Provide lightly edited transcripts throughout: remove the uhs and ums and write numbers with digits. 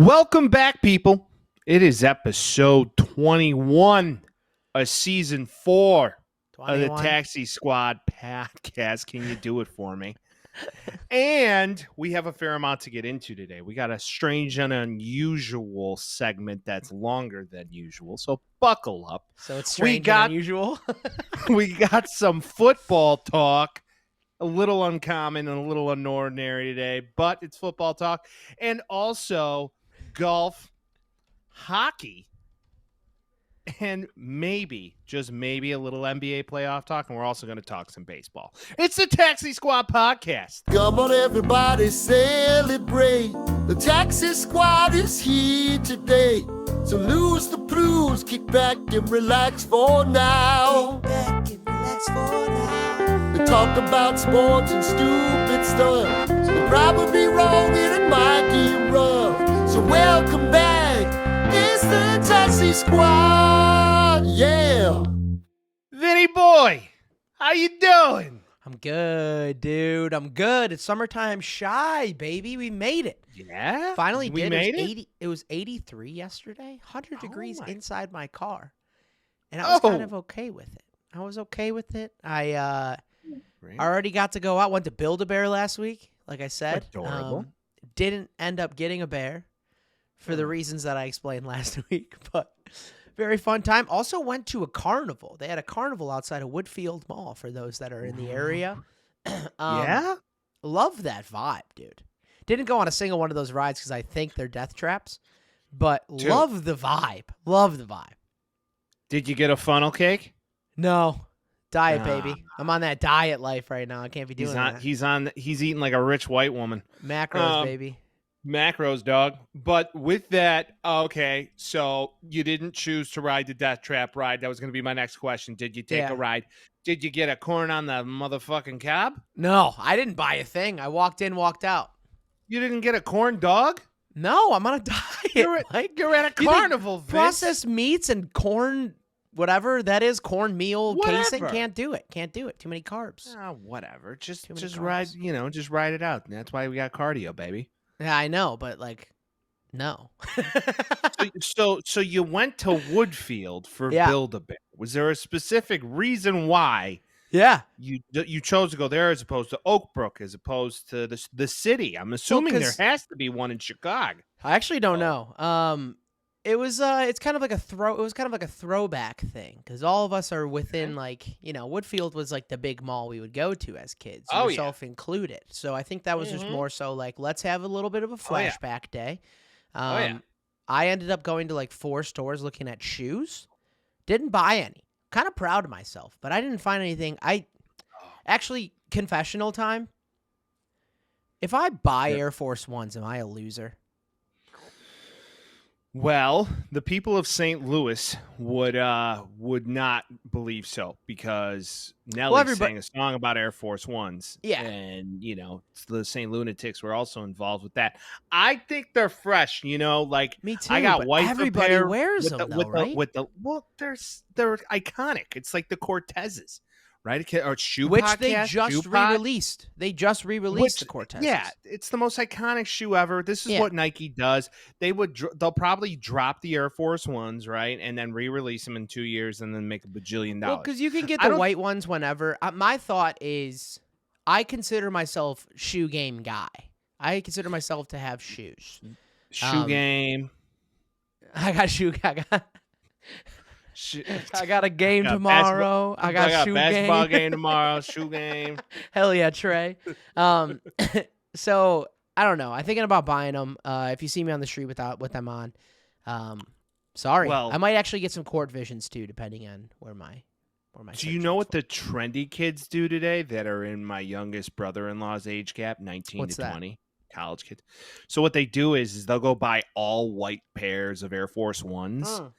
Welcome back, people. It is episode 21 of season 4 of the 21. Taxi Squad podcast. Can you do it for me? And we have a fair amount to get into today. We got a strange and unusual segment that's longer than usual, so buckle up. So it's strange and unusual. We got some football talk, a little uncommon and a little unordinary today, but it's football talk. And also golf, hockey, and maybe, just maybe, a little NBA playoff talk, and we're also going to talk some baseball. It's the Taxi Squad podcast. Come on, everybody, celebrate. The Taxi Squad is here today. So lose the blues, kick back and relax for now. They talk about sports and stupid stuff. So they'll probably be wrong and it might get rough. So welcome back. It's the Taxi Squad. Yeah. Vinny boy, how you doing? I'm good, dude. I'm good. It's summertime shy, baby. We made it. Yeah? Finally We did. made it was it? 80. It was 83 yesterday. 100 degrees my- inside my car. And I was kind of okay with it. I already got to go out. Went to Build-A-Bear last week, like I said. Adorable. Didn't end up getting a bear for the reasons that I explained last week, but very fun time. Also went to a carnival. They had a carnival outside of Woodfield Mall for those that are in the area. Yeah? Love that vibe, dude. Didn't go on a single one of those rides because I think they're death traps, but Dude. love the vibe. Love the vibe. Did you get a funnel cake? No. Diet, Ah. baby. I'm on that diet life right now. I can't be doing that. He's eating like a rich white woman. Macros, baby. Macros, dog. But with that, okay, so you didn't choose to ride the death trap ride. That was going to be my next question. Did you take Yeah. a ride? Did you get a corn on the motherfucking cob? No, I didn't buy a thing. I walked in, walked out. You didn't get a corn dog? No, I'm on a diet. You're at a You think carnival, Vince. processed meats and corn, whatever that is, cornmeal casing, Whatever. can't do it. Can't do it. Too many carbs. Whatever. Just Too many ride, carbs. just ride it out. That's why we got cardio, baby. Yeah, I know, but like, no. So you went to Woodfield for Yeah. Build-A-Bear. Was there a specific reason why Yeah. you chose to go there as opposed to Oak Brook, as opposed to the city? I'm assuming there 'cause- has to be one in Chicago. I actually don't know. It was it's kind of like a throwback thing because all of us are within Woodfield was like the big mall we would go to as kids, Oh, yeah. yourself included. So I think that was just more so like let's have a little bit of a Oh, yeah. flashback day. Oh, yeah. I ended up going to like 4 stores looking at shoes. Didn't buy any. Kind of proud of myself, but I didn't find anything. Actually, confessional time. If I buy Air Force Ones, am I a loser? Well, the people of St. Louis would not believe so, because Nelly sang a song about Air Force Ones. Yeah. And, the St. Lunatics were also involved with that. I think they're fresh, like Me too. I got but white everybody pair wears with them, the, though, with the, right? well, they're iconic. It's like the Cortezes, right? Or shoe Which podcast, they Shoe just Pod. re-released. They just re-released the Cortez. Yeah, it's the most iconic shoe ever. This is Yeah. what Nike does. They'll probably drop the Air Force Ones, right, and then re-release them in 2 years, and then make $1 bajillion. Well, because you can get I the don't- white ones whenever. My thought is, I consider myself shoe game guy. I consider myself to have shoes. Shoe game. I got shoe. Shoe, I got a game got tomorrow. I got shoe basketball game. game tomorrow. Shoe game. Hell yeah, Trey. So I don't know. I'm thinking about buying them. If you see me on the street with them on, sorry. Well- I might actually get some court visions too, depending on where my. Do you know what the trendy kids do today that are in my youngest brother-in-law's age gap, 19 What's to that? 20? College kids. So what they do is they'll go buy all white pairs of Air Force Ones. Huh.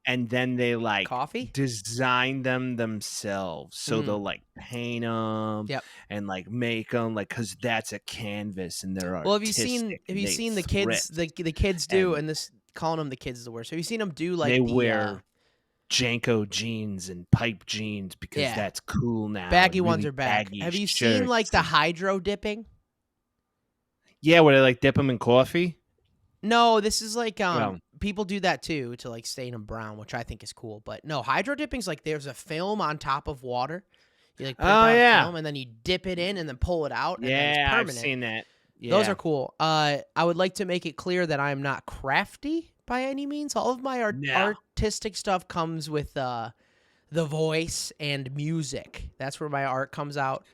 And then they Coffee? design them themselves. So they'll paint them Yep. and make them because that's a canvas and they're Well, artistic. have you seen the thrift. kids? The kids do, and this calling them the kids is the worst. Have you seen them do they wear Janko jeans and pipe jeans because Yeah. that's cool now. baggy and ones really are back? baggy Have you seen shirts like the and- hydro dipping? Yeah, where they dip them in coffee. No, this is like Well- people do that too to like stain them brown, which I think is cool. But no, hydro dipping's like there's a film on top of water. You like print Oh, out a yeah. film and then you dip it in and then pull it out. And then it's Yeah, I've permanent. seen that. Yeah. Those are cool. I would like to make it clear that I am not crafty by any means. All of my No. artistic stuff comes with the voice and music. That's where my art comes out.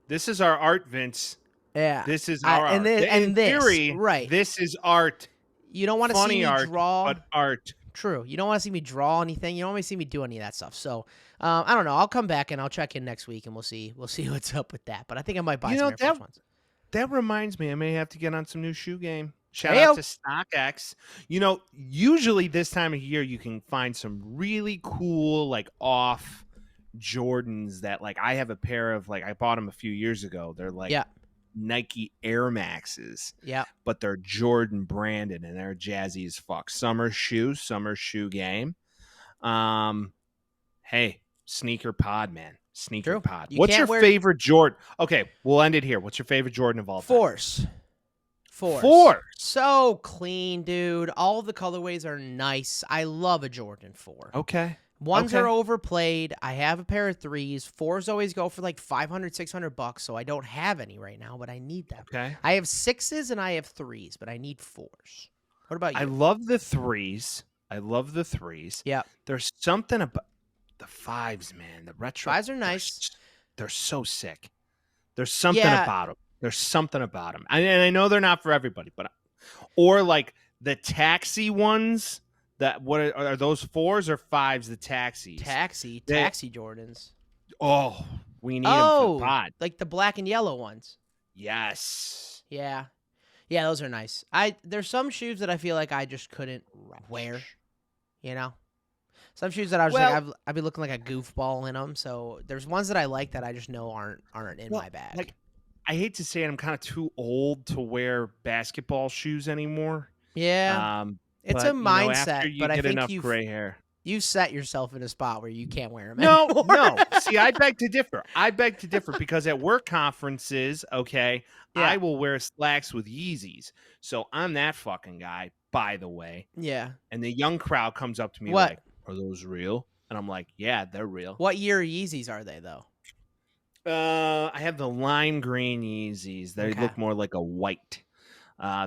This is our art, Vince. Yeah. This is our art. and this, In and this, theory, right. this is art. You don't want to see Funny me art, draw. but art. True. You don't want to see me draw anything. You don't want to see me do any of that stuff. So I don't know. I'll come back and I'll check in next week and we'll see what's up with that. But I think I might buy some Air Force Ones. That reminds me, I may have to get on some new shoe game. Shout Heyo. out to StockX. Usually this time of year you can find some really cool like off Jordans that like I have a pair of like I bought them a few years ago. They're like Nike Air Maxes. Yeah. But they're Jordan branded and they're jazzy as fuck. Summer shoe game. Hey, sneaker pod, man. Sneaker True. pod. You What's can't your wear- favorite Jordan? Okay, we'll end it here. What's your favorite Jordan of all time? Force. So clean, dude. All the colorways are nice. I love a Jordan 4. Okay. Ones Okay. are overplayed. I have a pair of 3s. 4s always go for like $500, $600, so I don't have any right now, but I need them. Okay. I have 6s and I have 3s, but I need 4s. What about you? I love the 3s. Yeah. There's something about the 5s, man. The retro 5s are nice. They're so sick. There's something Yeah. about them. There's something about them. And I know they're not for everybody, but or like the taxi ones. What are those 4s or 5s? The taxis. Taxi Jordans. Oh, we need them for the pod. Like the black and yellow ones. Yes. Yeah. Yeah, those are nice. There's some shoes that I feel like I just couldn't wear, you know? Some shoes that I was like, I'd be looking like a goofball in them. So there's ones that I like that I just know aren't in my bag. Like, I hate to say it, I'm kind of too old to wear basketball shoes anymore. Yeah. It's but, a mindset, after you but I get think enough gray hair. you set yourself in a spot where you can't wear them No. anymore. See, I beg to differ. Because at work conferences, okay, Yeah. I will wear slacks with Yeezys. So I'm that fucking guy, by the way. Yeah. And the young crowd comes up to me What? like, are those real? And I'm like, yeah, they're real. What year Yeezys are they, though? I have the lime green Yeezys. They Okay. look more like a white.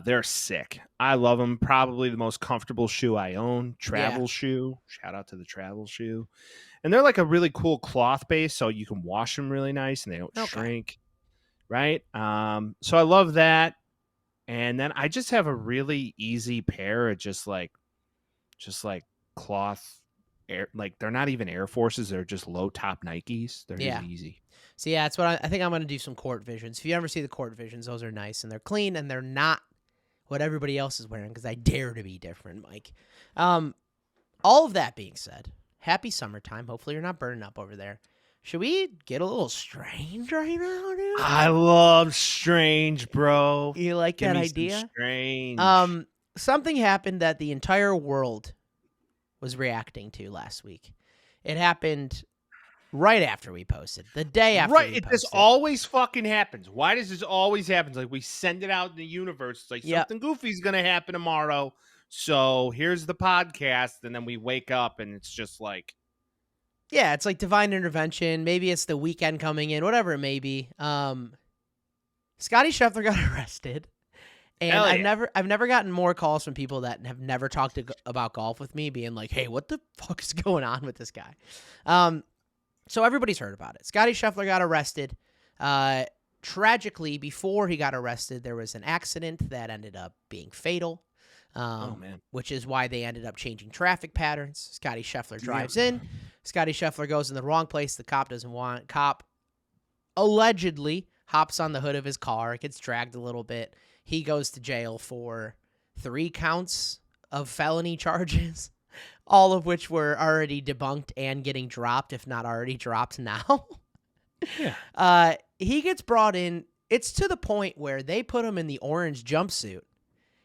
They're sick. I love them. Probably the most comfortable shoe I own. Travel shoe. Shout out to the travel shoe. And they're like a really cool cloth base, so you can wash them really nice and they don't shrink. Right? So I love that. And then I just have a really easy pair of just like cloth air, like they're not even Air Forces, they're just low top Nikes. They're just easy. So yeah, that's what I think I'm going to do some Court Visions. If you ever see the Court Visions, those are nice and they're clean and they're not what everybody else is wearing because I dare to be different, Mike. All of that being said, happy summertime. Hopefully you're not burning up over there. Should we get a little strange right now, dude? I love strange, bro. You like Give that me some idea? strange. Something happened that the entire world was reacting to last week. It happened right after we posted. The day after we posted. This always fucking happens. Why does this always happen? Like we send it out in the universe. It's like something goofy's gonna happen tomorrow. So here's the podcast, and then we wake up and it's just like, yeah, it's like divine intervention. Maybe it's the weekend coming in, whatever it may be. Scottie Scheffler got arrested, and I've never gotten more calls from people that have never talked about golf with me, being like, "Hey, what the fuck is going on with this guy?" So everybody's heard about it. Scottie Scheffler got arrested. Tragically, before he got arrested, there was an accident that ended up being fatal. Which is why they ended up changing traffic patterns. Scottie Scheffler drives in. Scottie Scheffler goes in the wrong place. The cop doesn't want. Cop allegedly hops on the hood of his car. It gets dragged a little bit. He goes to jail for 3 counts of felony charges, all of which were already debunked and getting dropped, if not already dropped now. He gets brought in. It's to the point where they put him in the orange jumpsuit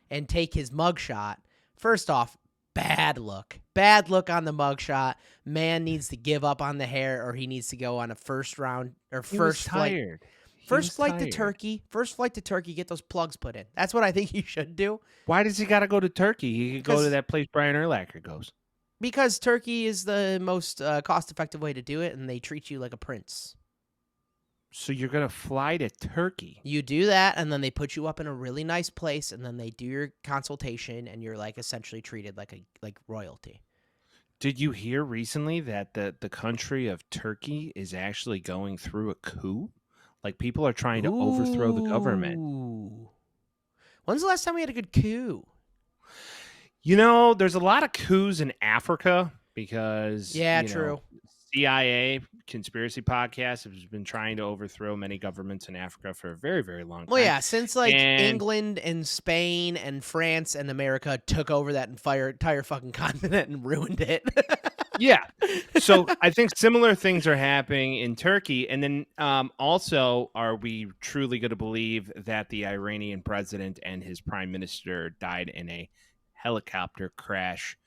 and take his mugshot. First off, bad look. Bad look on the mugshot. Man needs to give up on the hair, or he needs to go on a first round or first flight. First flight to tired. Turkey. First flight to Turkey. Get those plugs put in. That's what I think you should do. Why does he got to go to Turkey? He could go to 'Cause- that place Brian Urlacher goes. Because Turkey is the most cost-effective way to do it, and they treat you like a prince. So you're gonna fly to Turkey? You do that, and then they put you up in a really nice place, and then they do your consultation, and you're like essentially treated like royalty. Did you hear recently that the country of Turkey is actually going through a coup? Like people are trying to overthrow the government. Ooh. When's the last time we had a good coup? You know, there's a lot of coups in Africa because Yeah, you know, true. CIA conspiracy podcast has been trying to overthrow many governments in Africa for a very, very long time. Well, yeah, since like And- England and Spain and France and America took over that entire fucking continent and ruined it. Yeah. So I think similar things are happening in Turkey. And then also, are we truly going to believe that the Iranian president and his prime minister died in a helicopter crash?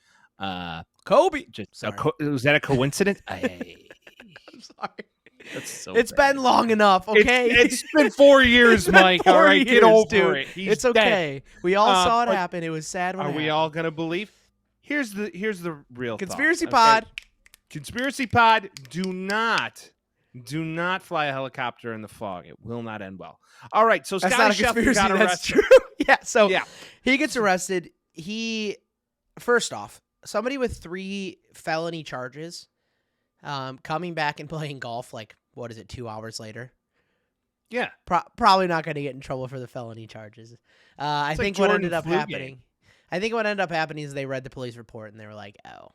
Kobe. Sorry. Was that a coincidence? I'm sorry. That's so It's bad. been long enough, okay? It's been 4 years, Mike. Been All 4 right, get years, over dude. it. He's It's dead. okay. We all saw it but happen. It was sad when Are it we happened. all going to believe? Here's the real Conspiracy thought, pod. okay? Conspiracy pod. Do not fly a helicopter in the fog. It will not end well. All right, so That's Scottie not a Scheffler conspiracy. got That's arrested. true. Yeah. So Yeah. he gets arrested. First off, somebody with 3 felony charges, coming back and playing golf. Like, what is it? 2 hours later. Yeah. Probably not going to get in trouble for the felony charges. I It's like think what Jordan ended up Flutie. happening. I think what ended up happening is they read the police report and they were like, "Oh,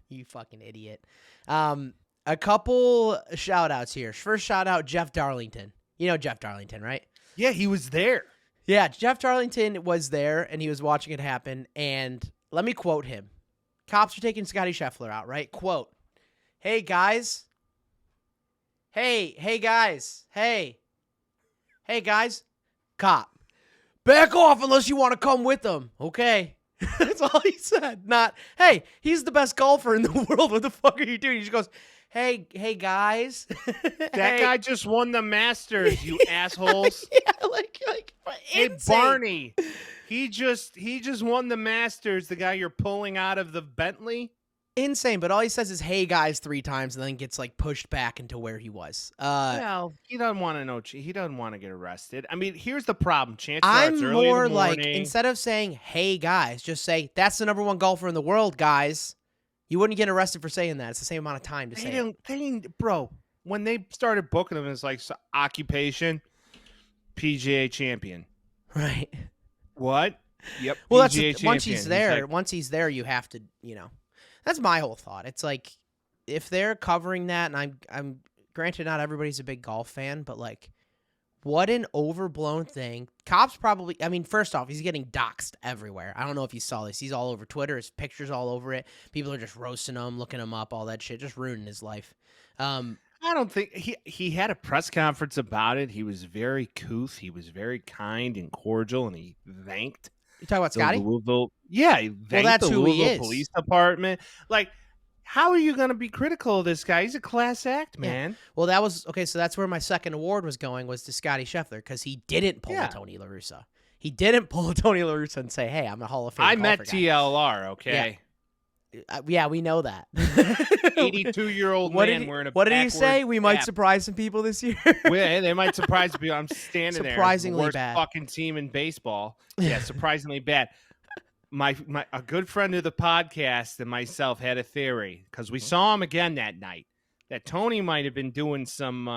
you fucking idiot." A couple shout outs here. First shout out, Jeff Darlington. You know Jeff Darlington, right? Yeah, he was there. Yeah, Jeff Darlington was there and he was watching it happen. And let me quote him. Cops are taking Scottie Scheffler out, right? Quote, "Hey guys. Hey guys. Hey guys. Cop. Back off unless you want to come with them. Okay." That's all he said. Not, "Hey, he's the best golfer in the world. What the fuck are you doing?" He just goes, Hey guys. That guy just won the Masters, you assholes. Yeah, like Hey, insane. Barney. He just won the Masters, the guy you're pulling out of the Bentley. Insane, but all he says is "Hey guys" 3 times, and then gets like pushed back into where he was. Well, he doesn't want to know. He doesn't want to get arrested. I mean, here's the problem. Chances are I'm it's early in more the like, morning. instead of saying "Hey guys," just say "That's the #1 golfer in the world, guys." You wouldn't get arrested for saying that. It's the same amount of time to say it. They didn't, bro. When they started booking him, it's like occupation, PGA champion. Right. What? Yep. Well, PGA that's once champion. he's there. like, Once he's there, you have to, That's my whole thought. It's like if they're covering that, and I'm granted not everybody's a big golf fan, but like, what an overblown thing. Cops probably. I mean, first off, he's getting doxxed everywhere. I don't know if you saw this. He's all over Twitter. His pictures all over it. People are just roasting him, looking him up, all that shit, just ruining his life. I don't think he had a press conference about it. He was very couth. He was very kind and cordial, and he thanked You talking about the Scottie? Louisville. Yeah, he thanked that's the who he Louisville is. Police Department. Like, how are you going to be critical of this guy? He's a class act, Yeah. man. Well, that was okay. So that's where my second award was going, was to Scottie Scheffler, because he didn't pull Yeah. a Tony La Russa. He didn't pull a Tony La Russa and say, "Hey, I'm a Hall of Fame." I met golfer guy." TLR. Okay, Yeah, we know that. 82-year-old What man did he, wearing a. what did he say? backwards We might cap. surprise some people this year. Well, they might surprise people. I'm standing there. Surprisingly The worst bad. fucking team in baseball. Yeah, surprisingly bad. A good friend of the podcast and myself had a theory, because we saw him again that night, that Tony might have been doing some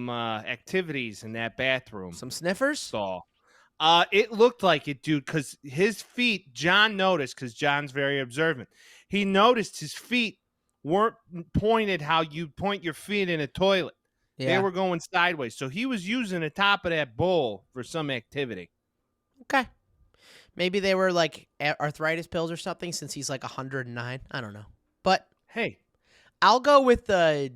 activities in that bathroom Some sniffers? stall. It looked like it, dude, because his feet, John noticed, because John's very observant. He noticed his feet weren't pointed how you point your feet in a toilet. Yeah. They were going sideways. So he was using the top of that bowl for some activity. Okay. Maybe they were like arthritis pills or something, since he's like 109. I don't know. But Hey, I'll go with the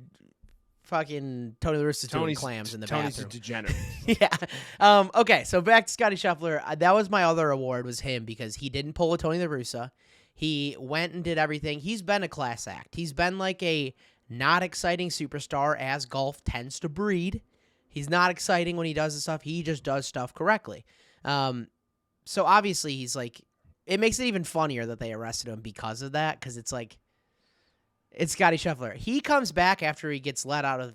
fucking Tony La Russa doing Tony's clams in the Tony's bathroom. a degenerate. Yeah. Okay, so back to Scottie Scheffler. That was my other award, was him, because he didn't pull a Tony La Russa. He went and did everything. He's been a class act. He's been like a Not exciting superstar, as golf tends to breed. He's not exciting when he does the stuff. He just does stuff correctly. So obviously he's like, it makes it even funnier that they arrested him because of that, because it's like, it's Scottie Scheffler. He comes back after he gets let out of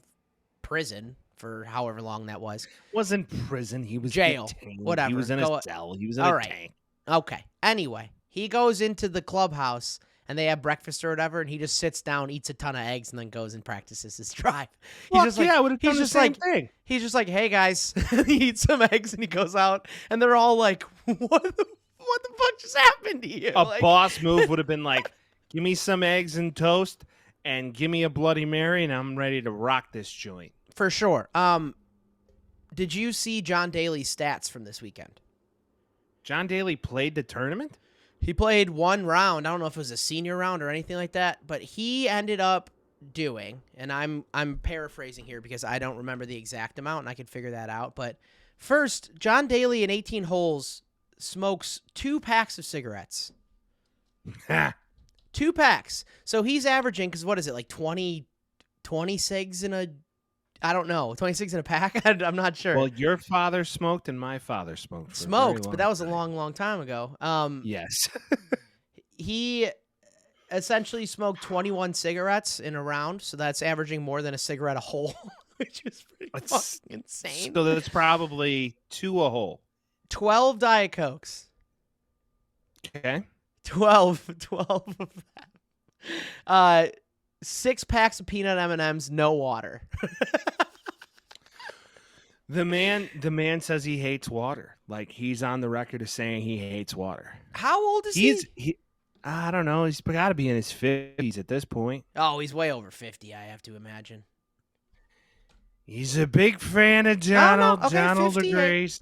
prison for however long that was. Wasn't prison. He was jail. detained. Whatever. He was in a cell. He was in All a right. tank. Okay. Anyway, he goes into the clubhouse and they have breakfast or whatever, and he just sits down, eats a ton of eggs, and then goes and practices his drive. He's just like, I would have done the same thing. He's just like, hey guys, he eats some eggs and he goes out, and they're all like, what the fuck just happened to you? A boss move would have been like, give me some eggs and toast and give me a Bloody Mary, and I'm ready to rock this joint. For sure. Did you see John Daly's stats from this weekend? John Daly played the tournament? He played one round. I don't know if it was a senior round or anything like that, but he ended up doing, and I'm paraphrasing here because I don't remember the exact amount and I could figure that out. But first, John Daly in 18 holes smokes 2 packs of cigarettes. 2 packs. So he's averaging, because what is it, like 20 cigs in a, I don't know, 20 cigs in a pack? I'm not sure. Well, your father smoked and my father smoked. Smoked, but that was a long time ago. Yes. He essentially smoked 21 cigarettes in a round, so that's averaging more than a cigarette a hole, which is pretty fucking insane. So that's probably 2 a hole. 12 Diet Cokes. Okay. 12 of that. 6 packs of peanut M&Ms, no water. The man says he hates water. Like, he's on the record of saying he hates water. How old is he? I don't know. He's got to be in his 50s at this point. Oh, he's way over 50, I have to imagine. He's a big fan of Jonald. Okay, Jonald 58. agrees.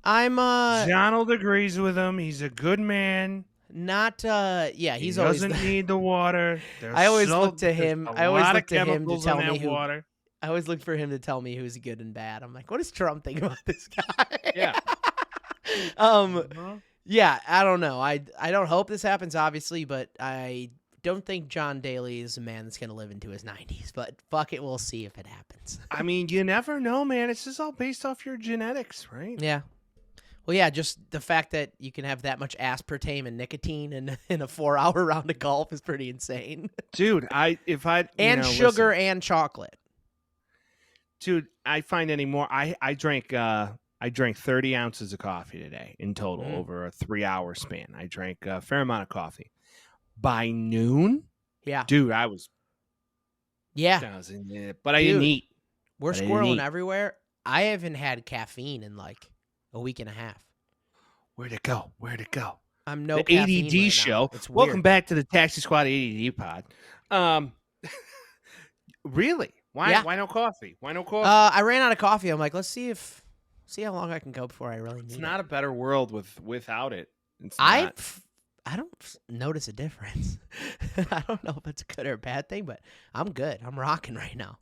Jonald agrees with him. He's a good man. Not yeah, he's he always doesn't need the water. I always look to him. I always look to him to tell me who. Water. I always look for him to tell me who's good and bad. I'm like, what does Trump think about this guy? Yeah. Yeah, I don't know. I don't hope this happens, obviously, but I don't think John Daly is a man that's going to live into his 90s. But fuck it, we'll see if it happens. I mean, you never know, man. It's just all based off your genetics, right? Yeah. Well, yeah, just the fact that you can have that much aspartame and nicotine in a 4-hour round of golf is pretty insane. Dude, and sugar and chocolate. Dude, I find anymore. I drank 30 ounces of coffee today in total over a 3-hour span. I drank a fair amount of coffee. By noon, yeah, dude, I was but I didn't eat. We're squirreling everywhere. I haven't had caffeine in like a week and a half. Where'd it go? I'm no the caffeine ADD right show. Now. It's Welcome weird. back to the Taxi Squad ADD pod. Really? Why no coffee? Why no coffee? I ran out of coffee. I'm like, let's see how long I can go before I really need it. It's not a better world without it. I don't notice a difference. I don't know if it's a good or a bad thing, but I'm good. I'm rocking right now.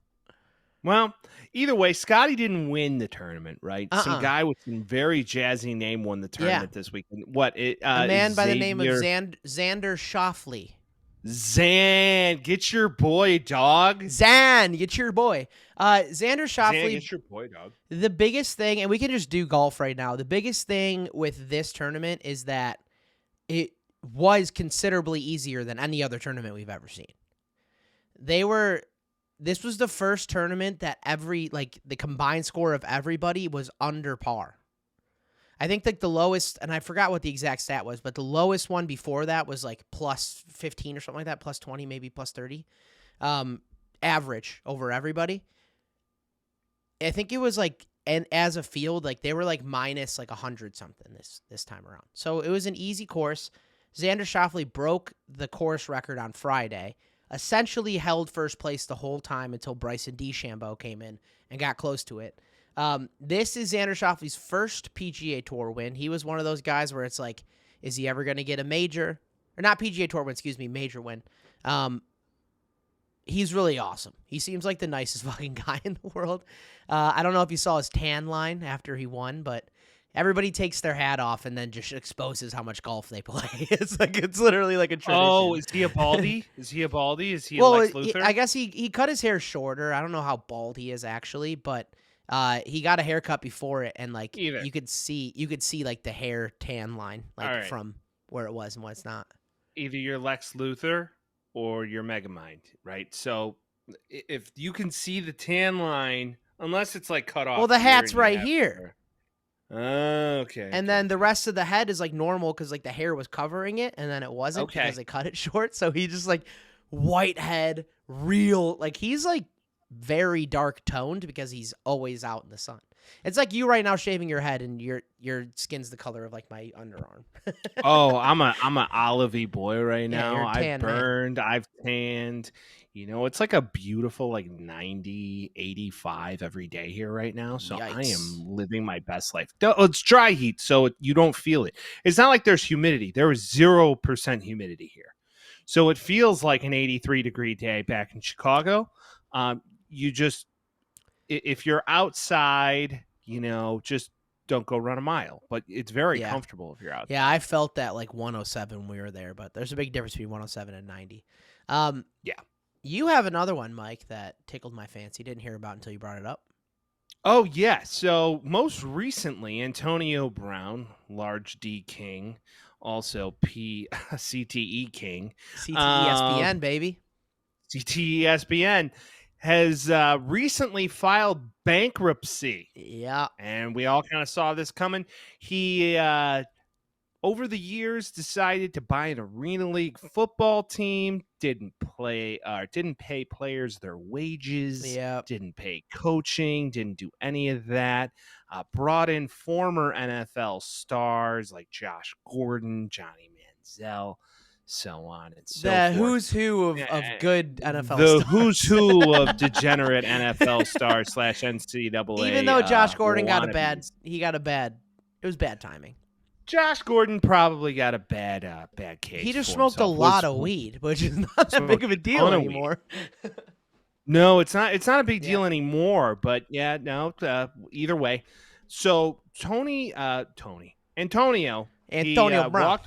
Well, either way, Scottie didn't win the tournament, right? Some guy with some very jazzy name won the tournament this weekend. What? A man by the name of Xander Schauffele. Zan, get your boy, dog. Zan, get your boy. Xander Schauffele. Zan, get your boy, dog. The biggest thing, and we can just do golf right now. The biggest thing with this tournament is that it was considerably easier than any other tournament we've ever seen. This was the first tournament that the combined score of everybody was under par. I think like the lowest, and I forgot what the exact stat was, but the lowest one before that was like plus 15 or something like that, plus 20, maybe plus 30, average over everybody. I think it was like, and as a field, like they were like minus like 100 something this time around. So it was an easy course. Xander Schauffele broke the course record on Friday, essentially held first place the whole time until Bryson DeChambeau came in and got close to it. This is Xander Schauffele's first PGA Tour win. He was one of those guys where it's like, is he ever going to get a major? Or not PGA Tour win, major win. He's really awesome. He seems like the nicest fucking guy in the world. I don't know if you saw his tan line after he won, but Everybody takes their hat off and then just exposes how much golf they play. It's literally like a tradition. Oh, is he a baldy? Is he a baldy? Is he a Well, Lex Luthor? I guess he cut his hair shorter. I don't know how bald he is actually, but he got a haircut before it, and like you could see like the hair tan line like from where it was and what's not. Either you're Lex Luthor or you're Megamind, right? So if you can see the tan line, unless it's like cut off. Well, the hat's right here. Okay. And then the rest of the head is like normal because like the hair was covering it, and then it wasn't because they cut it short. So he just like white head, real, like he's like very dark toned because he's always out in the sun. It's like you right now shaving your head and your skin's the color of like my underarm. Oh, I'm a olivey boy right now. You're tan, I've burned, I've tanned. You know, it's like a beautiful like 90, 85 every day here right now. So Yikes. I am living my best life. It's dry heat, so you don't feel it. It's not like there's humidity. There is 0% humidity here. So it feels like an 83-degree day back in Chicago. You just, if you're outside, you know, just don't go run a mile. But it's very comfortable if you're outside. Yeah, I felt that like 107 when we were there, but there's a big difference between 107 and 90. Yeah. You have another one, Mike, that tickled my fancy. Didn't hear about until you brought it up. Oh, yeah. So most recently, Antonio Brown, large D King, also CTE King. CTESPN, baby. CTESPN has recently filed bankruptcy. Yeah. And we all kind of saw this coming. He, over the years, decided to buy an Arena League football team, didn't pay players their wages, didn't pay coaching, didn't do any of that, brought in former NFL stars like Josh Gordon, Johnny Manziel, so on and so forth. The who's who of good NFL stars. The who's who of degenerate NFL stars / NCAA. Even though Josh Gordon it was bad timing. Josh Gordon probably got a bad case. He just smoked a lot of weed, which is not that big of a deal anymore. No, it's not. It's not a big deal anymore. But yeah, no. Either way, so Antonio Brown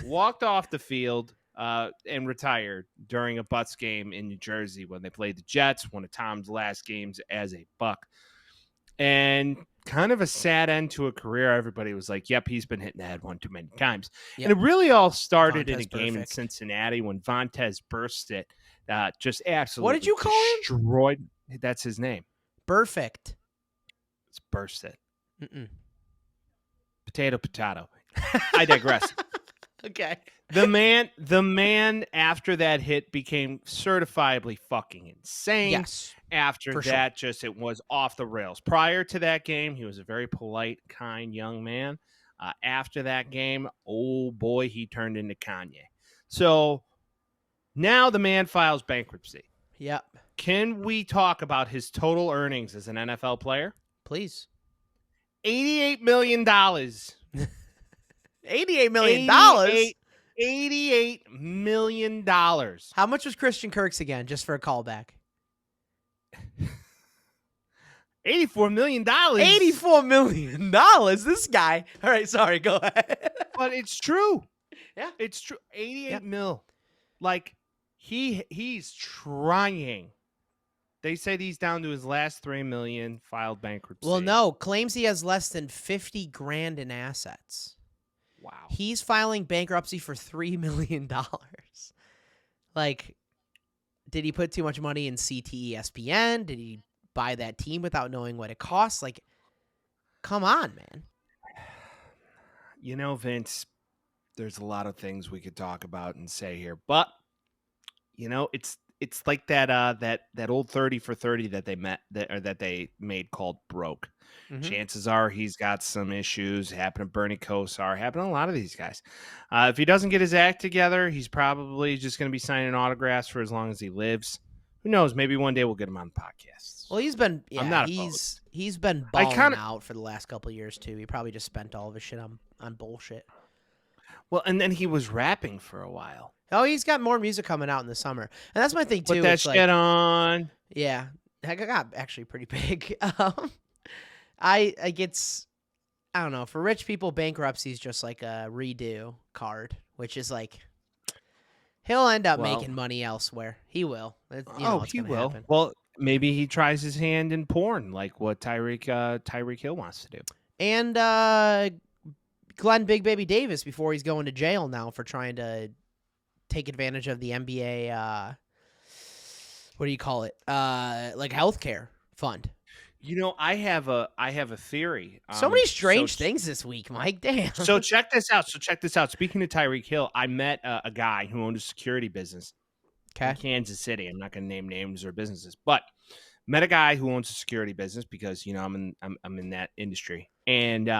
walked off the field and retired during a Bucks game in New Jersey when they played the Jets, one of Tom's last games as a Buck, and kind of a sad end to a career. Everybody was like, yep, he's been hitting the head one too many times. Yep. And it really all started in a game in Cincinnati when Vontaze burst it. Just absolutely. What did you call destroyed him? That's his name. Perfect. It's burst it. Potato. I digress. Okay. The man after that hit became certifiably fucking insane. Yes. After that, just it was off the rails. Prior to that game, he was a very polite, kind young man. After that game, oh boy, he turned into Kanye. So now the man files bankruptcy. Yep. Can we talk about his total earnings as an NFL player? Please. $88 million. $88 million? $88 million. How much was Christian Kirk's again, just for a callback? $84 million. $84 million. This guy. All right, sorry, go ahead. But it's true. Yeah. It's true. 88 mil. Like, he's trying. They said he's down to his last $3 million, filed bankruptcy. Well, no, claims he has less than $50,000 in assets. Wow. He's filing bankruptcy for $3 million. Like, did he put too much money in CTESPN? Did he buy that team without knowing what it costs? Like, come on, man. You know, Vince, there's a lot of things we could talk about and say here, but you know, it's like that old 30 for 30 that they made called broke. Mm-hmm. Chances are he's got some issues. Happened to Bernie Kosar. Happened to a lot of these guys. If he doesn't get his act together, he's probably just going to be signing autographs for as long as he lives. Who knows? Maybe one day we'll get him on the podcast. Well, he's been he's been balling out for the last couple of years too. He probably just spent all of his shit on bullshit. Well, and then he was rapping for a while. Oh, he's got more music coming out in the summer, and that's my thing too. Put that shit on. Yeah, that got actually pretty big. I don't know. For rich people, bankruptcy is just like a redo card, which is like he'll end up making money elsewhere. He will. He will. Happen. Well, maybe he tries his hand in porn, like what Tyreek Hill wants to do. And Glenn Big Baby Davis before he's going to jail now for trying to take advantage of the NBA. What do you call it? Like healthcare fund. I have a theory. So many strange things this week, Mike. Damn. So check this out. Speaking of Tyreek Hill, I met a guy who owned a security business in Kansas City. I'm not going to name names or businesses, but met a guy who owns a security business because I'm in that industry. And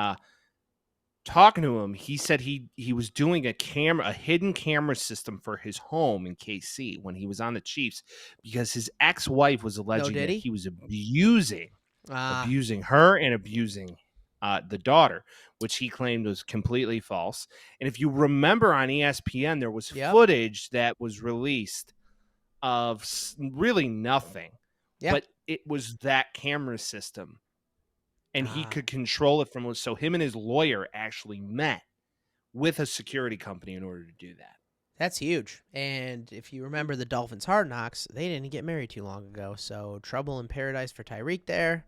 talking to him, he said he was doing a hidden camera system for his home in KC when he was on the Chiefs because his ex-wife was alleging that he was abusing her and abusing the daughter, which he claimed was completely false. And if you remember on ESPN, there was footage that was released of really nothing, but it was that camera system. And he could control it from. So him and his lawyer actually met with a security company in order to do that. That's huge. And if you remember the Dolphins' Hard Knocks, they didn't get married too long ago. So trouble in paradise for Tyreek there.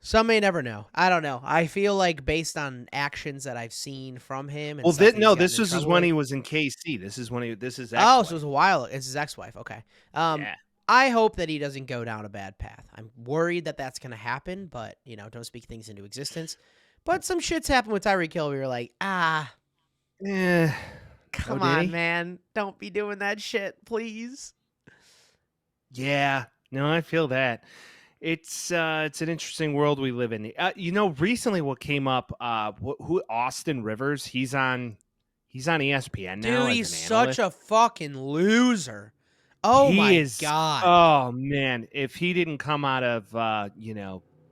Some may never know. I don't know. I feel like based on actions that I've seen from him. And this was when he was in KC. This is ex-wife. Oh, so it was a while. It's his ex-wife. Okay. Yeah. I hope that he doesn't go down a bad path. I'm worried that that's going to happen, but, don't speak things into existence. But some shit's happened with Tyreek Hill where you're like, come on, man. Don't be doing that shit, please. Yeah. No, I feel that. It's an interesting world we live in. Recently what came up, who Austin Rivers, he's on ESPN now. Dude, he's such a fucking loser. Oh, my God. Oh, man. If he didn't come out of,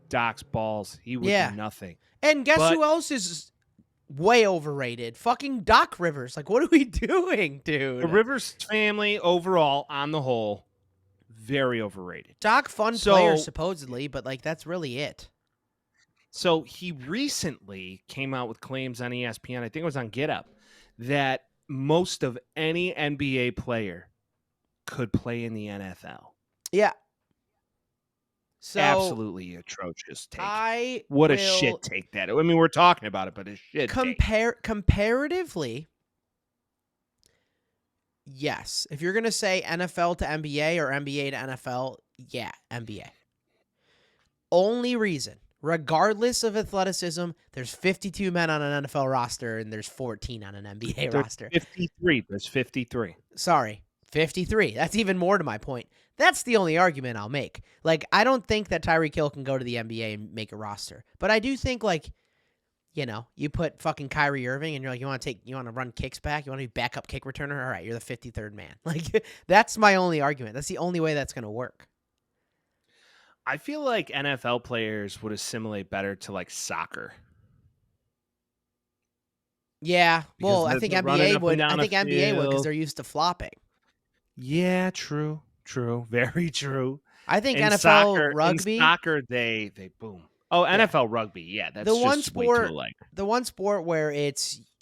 Doc's balls, he would be nothing. And guess who else is way overrated? Fucking Doc Rivers. Like, what are we doing, dude? The Rivers family, overall, on the whole, very overrated. Doc, fun player, supposedly, but, that's really it. So he recently came out with claims on ESPN, I think it was on Get Up, that most of any NBA player could play in the NFL. Yeah. So absolutely atrocious take. A shit take that. I mean, we're talking about it, but a shit take. Comparatively, yes. If you're going to say NFL to NBA or NBA to NFL, yeah, NBA. Only reason, regardless of athleticism, there's 52 men on an NFL roster and there's 14 on an NBA roster. 53. There's 53. Sorry. 53. That's even more to my point. That's the only argument I'll make. I don't think that Tyreek Hill can go to the NBA and make a roster. But I do think, you put fucking Kyrie Irving and you're like, you want to run kicks back? You want to be backup kick returner? All right, you're the 53rd man. That's my only argument. That's the only way that's going to work. I feel like NFL players would assimilate better to, soccer. Yeah. Well, I think NBA would. I think NBA would because they're used to flopping. Yeah, true, very true. I think NFL rugby. In soccer, they boom. Oh, NFL rugby, yeah, that's the one just sport. Way too alike. The one sport where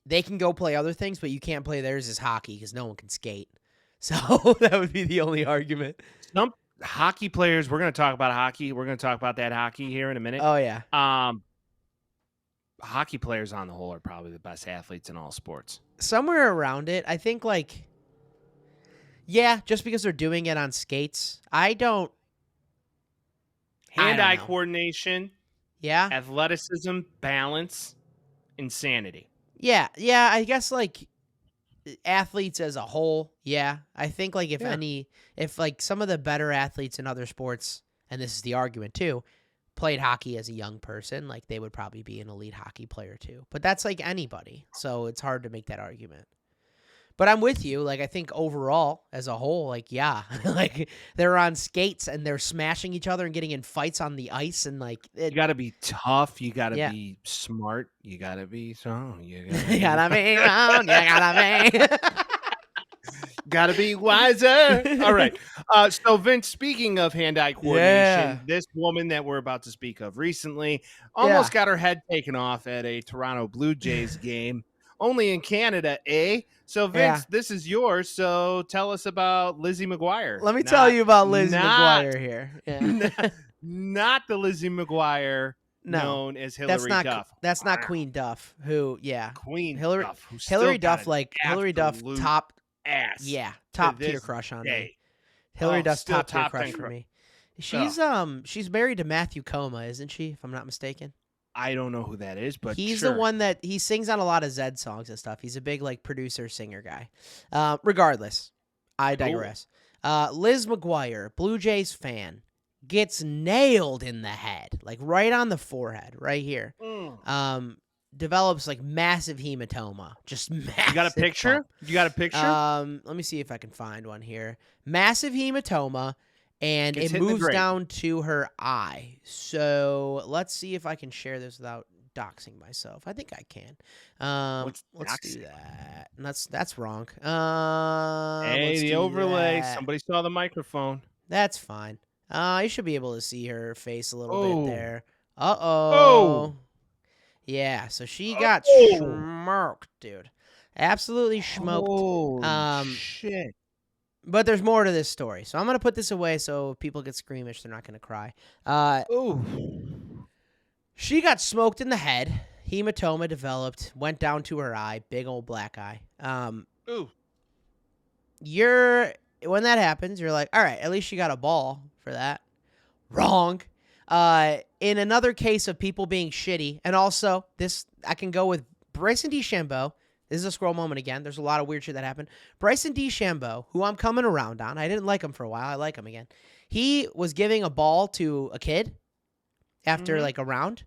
they can go play other things, but you can't play theirs is hockey because no one can skate. So that would be the only argument. Some hockey players. We're going to talk about hockey. We're going to talk about that hockey here in a minute. Oh yeah. Hockey players on the whole are probably the best athletes in all sports. Somewhere around it, I think yeah, just because they're doing it on skates. I don't. Hand-eye coordination. Yeah. Athleticism, balance, insanity. Yeah. I guess athletes as a whole. Yeah. I think if some of the better athletes in other sports, and this is the argument too, played hockey as a young person, they would probably be an elite hockey player too. But that's anybody. So it's hard to make that argument. But I'm with you. I think overall, as a whole, yeah, they're on skates and they're smashing each other and getting in fights on the ice, and you got to be tough. You got to be smart. You got to be strong. You got to be strong. You got to be. Got to be wiser. All right. So Vince, speaking of hand-eye coordination, this woman that we're about to speak of recently almost got her head taken off at a Toronto Blue Jays game, only in Canada, eh? So Vince, this is yours. So tell us about Lizzie McGuire. Let me tell you about Lizzie McGuire here. Yeah. Not the Lizzie McGuire known as Hillary Duff. That's not Queen Duff, who, Queen Hillary Duff. Hillary Duff, Hillary Duff, top ass. Yeah, top tier crush on me. Hillary Duff's top tier crush for me. She's married to Matthew Coma, isn't she? If I'm not mistaken. I don't know who that is, but he's sure. the one that he sings on a lot of Zed songs and stuff. He's a big producer singer guy. Regardless, I digress. Liz McGuire, Blue Jays fan, gets nailed in the head, right on the forehead, right here. Develops massive hematoma, just massive. You got a picture? Bump. You got a picture? Let me see if I can find one here. Massive hematoma, and it moves down to her eye. So let's see if I can share this without doxing myself. I think I can. Let's do that. That's wrong. Hey, the overlay. That. Somebody saw the microphone. That's fine. You should be able to see her face a little bit there. Oh. Yeah, so she got smoked, dude. Absolutely smoked. Holy shit. But there's more to this story. So I'm going to put this away so if people get squeamish, they're not going to cry. She got smoked in the head. Hematoma developed, went down to her eye, big old black eye. When that happens, you're like, all right, at least she got a ball for that. Wrong. In another case of people being shitty, and also this, I can go with Bryson DeChambeau. This is a scroll moment again. There's a lot of weird shit that happened. Bryson DeChambeau, who I'm coming around on. I didn't like him for a while. I like him again. He was giving a ball to a kid after a round,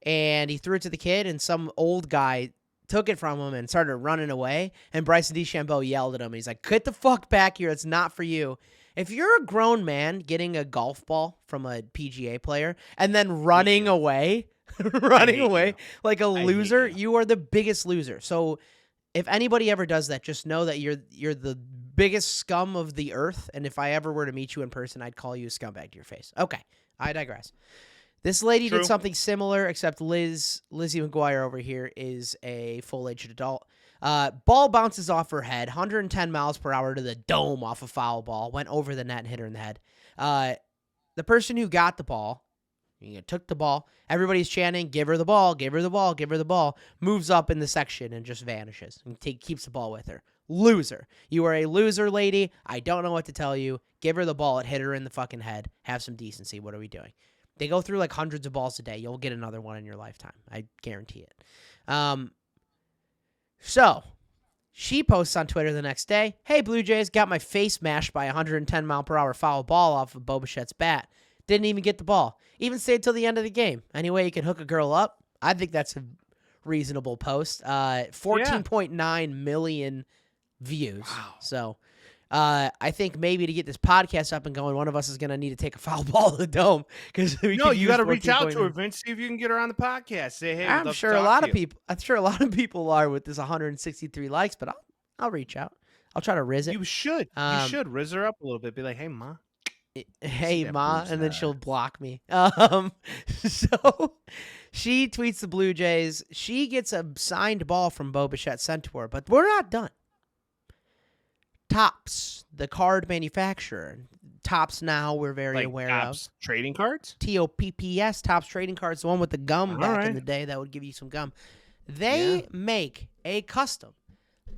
and he threw it to the kid, and some old guy took it from him and started running away, and Bryson DeChambeau yelled at him. He's like, get the fuck back here. It's not for you. If you're a grown man getting a golf ball from a PGA player and then running away, like a loser, you are the biggest loser. So if anybody ever does that, just know that you're the biggest scum of the earth, and if I ever were to meet you in person, I'd call you a scumbag to your face. Okay, I digress. This lady did something similar, except Lizzie McGuire over here is a full-aged adult. Ball bounces off her head, 110 miles per hour to the dome off a foul ball, went over the net and hit her in the head. The person who got the ball, took the ball, everybody's chanting, give her the ball, give her the ball, give her the ball, moves up in the section and just vanishes and keeps the ball with her. Loser. You are a loser, lady. I don't know what to tell you. Give her the ball. It hit her in the fucking head. Have some decency. What are we doing? They go through hundreds of balls a day. You'll get another one in your lifetime. I guarantee it. So, she posts on Twitter the next day, hey, Blue Jays, got my face mashed by a 110 mile per hour foul ball off of Bo Bichette's bat. Didn't even get the ball. Even stayed till the end of the game. Any way you can hook a girl up? I think that's a reasonable post. 14.9 million views. Wow. So, I think maybe to get this podcast up and going, one of us is going to need to take a foul ball to the dome. You got to reach out to her, Vince. See if you can get her on the podcast. Say, hey, I'm sure a lot of people are with this 163 likes, but I'll reach out. I'll try to riz it. You should. You should riz her up a little bit. Be like, hey, ma. Hey, ma, and then she'll block me. So she tweets the Blue Jays. She gets a signed ball from Bo Bichette sent to her, but we're not done. Topps, the card manufacturer. Topps now we're very aware Topps of. Trading cards? TOPPS, Topps Trading Cards, the one with the gum back in the day that would give you some gum. They make a custom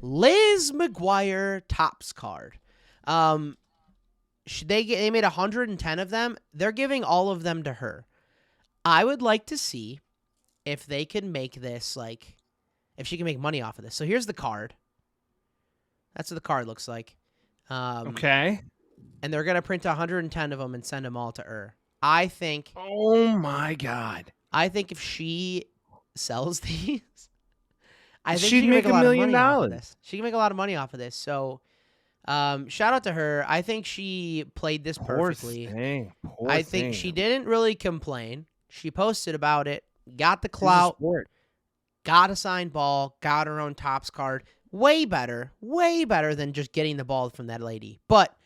Liz McGuire Topps card. They made 110 of them. They're giving all of them to her. I would like to see if they can make this, if she can make money off of this. So here's the card. That's what the card looks like. Okay. And they're going to print 110 of them and send them all to her. I think... Oh, my God. I think if she sells these, I think she'd make $1 million. She can make a lot of money off of this. So, shout out to her. I think she played this perfectly. Poor thing. She didn't really complain. She posted about it, got the clout, got a signed ball, got her own Topps card. Way better than just getting the ball from that lady. But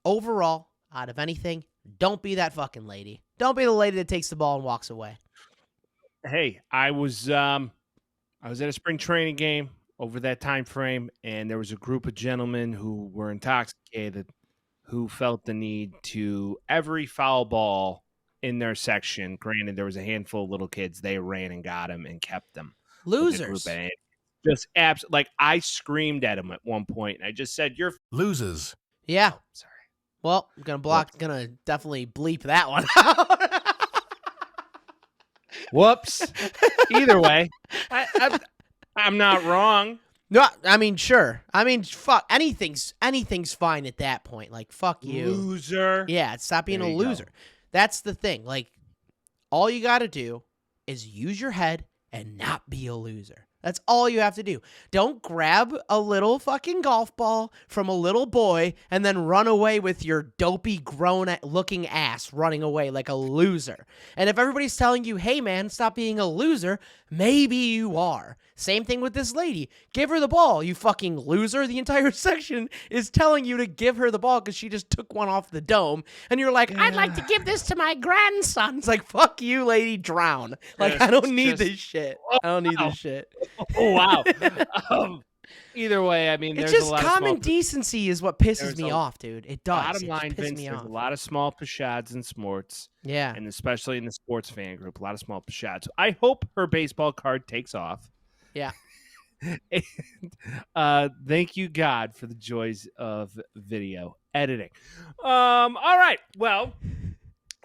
overall, out of anything, don't be that fucking lady. Don't be the lady that takes the ball and walks away. Hey, I was at a spring training game over that time frame, and there was a group of gentlemen who were intoxicated who felt the need to every foul ball in their section. Granted, there was a handful of little kids. They ran and got them and kept them. Losers. Just like I screamed at him at one point, and I just said, "You're Losers. Yeah. Oh, sorry." Well, I'm gonna definitely bleep that one out. Whoops. Either way, I'm not wrong. No, I mean, sure. I mean, fuck. Anything's fine at that point. Like, fuck you. Loser. Yeah, stop being There a you loser. go. That's the thing. Like, all you got to do is use your head and not be a loser. That's all you have to do. Don't grab a little fucking golf ball from a little boy and then run away with your dopey, grown-looking ass running away like a loser. And if everybody's telling you, hey, man, stop being a loser, maybe you are. Same thing with this lady. Give her the ball, you fucking loser. The entire section is telling you to give her the ball because she just took one off the dome. And you're like, I'd like to give this to my grandson. It's like, fuck you, lady, drown. Like, I don't need this shit. I don't need this shit. Oh, wow. Either way, I mean, It's there's just a lot common of decency is what pisses there's me a- off, dude. It does. bottom It line, just pisses Vince, me there's off. a lot of small pashades in sports, Yeah. and especially in the sports fan group, a lot of small pashades. I hope her baseball card takes off. Yeah. And, thank you, God, for the joys of video editing. All right. Well,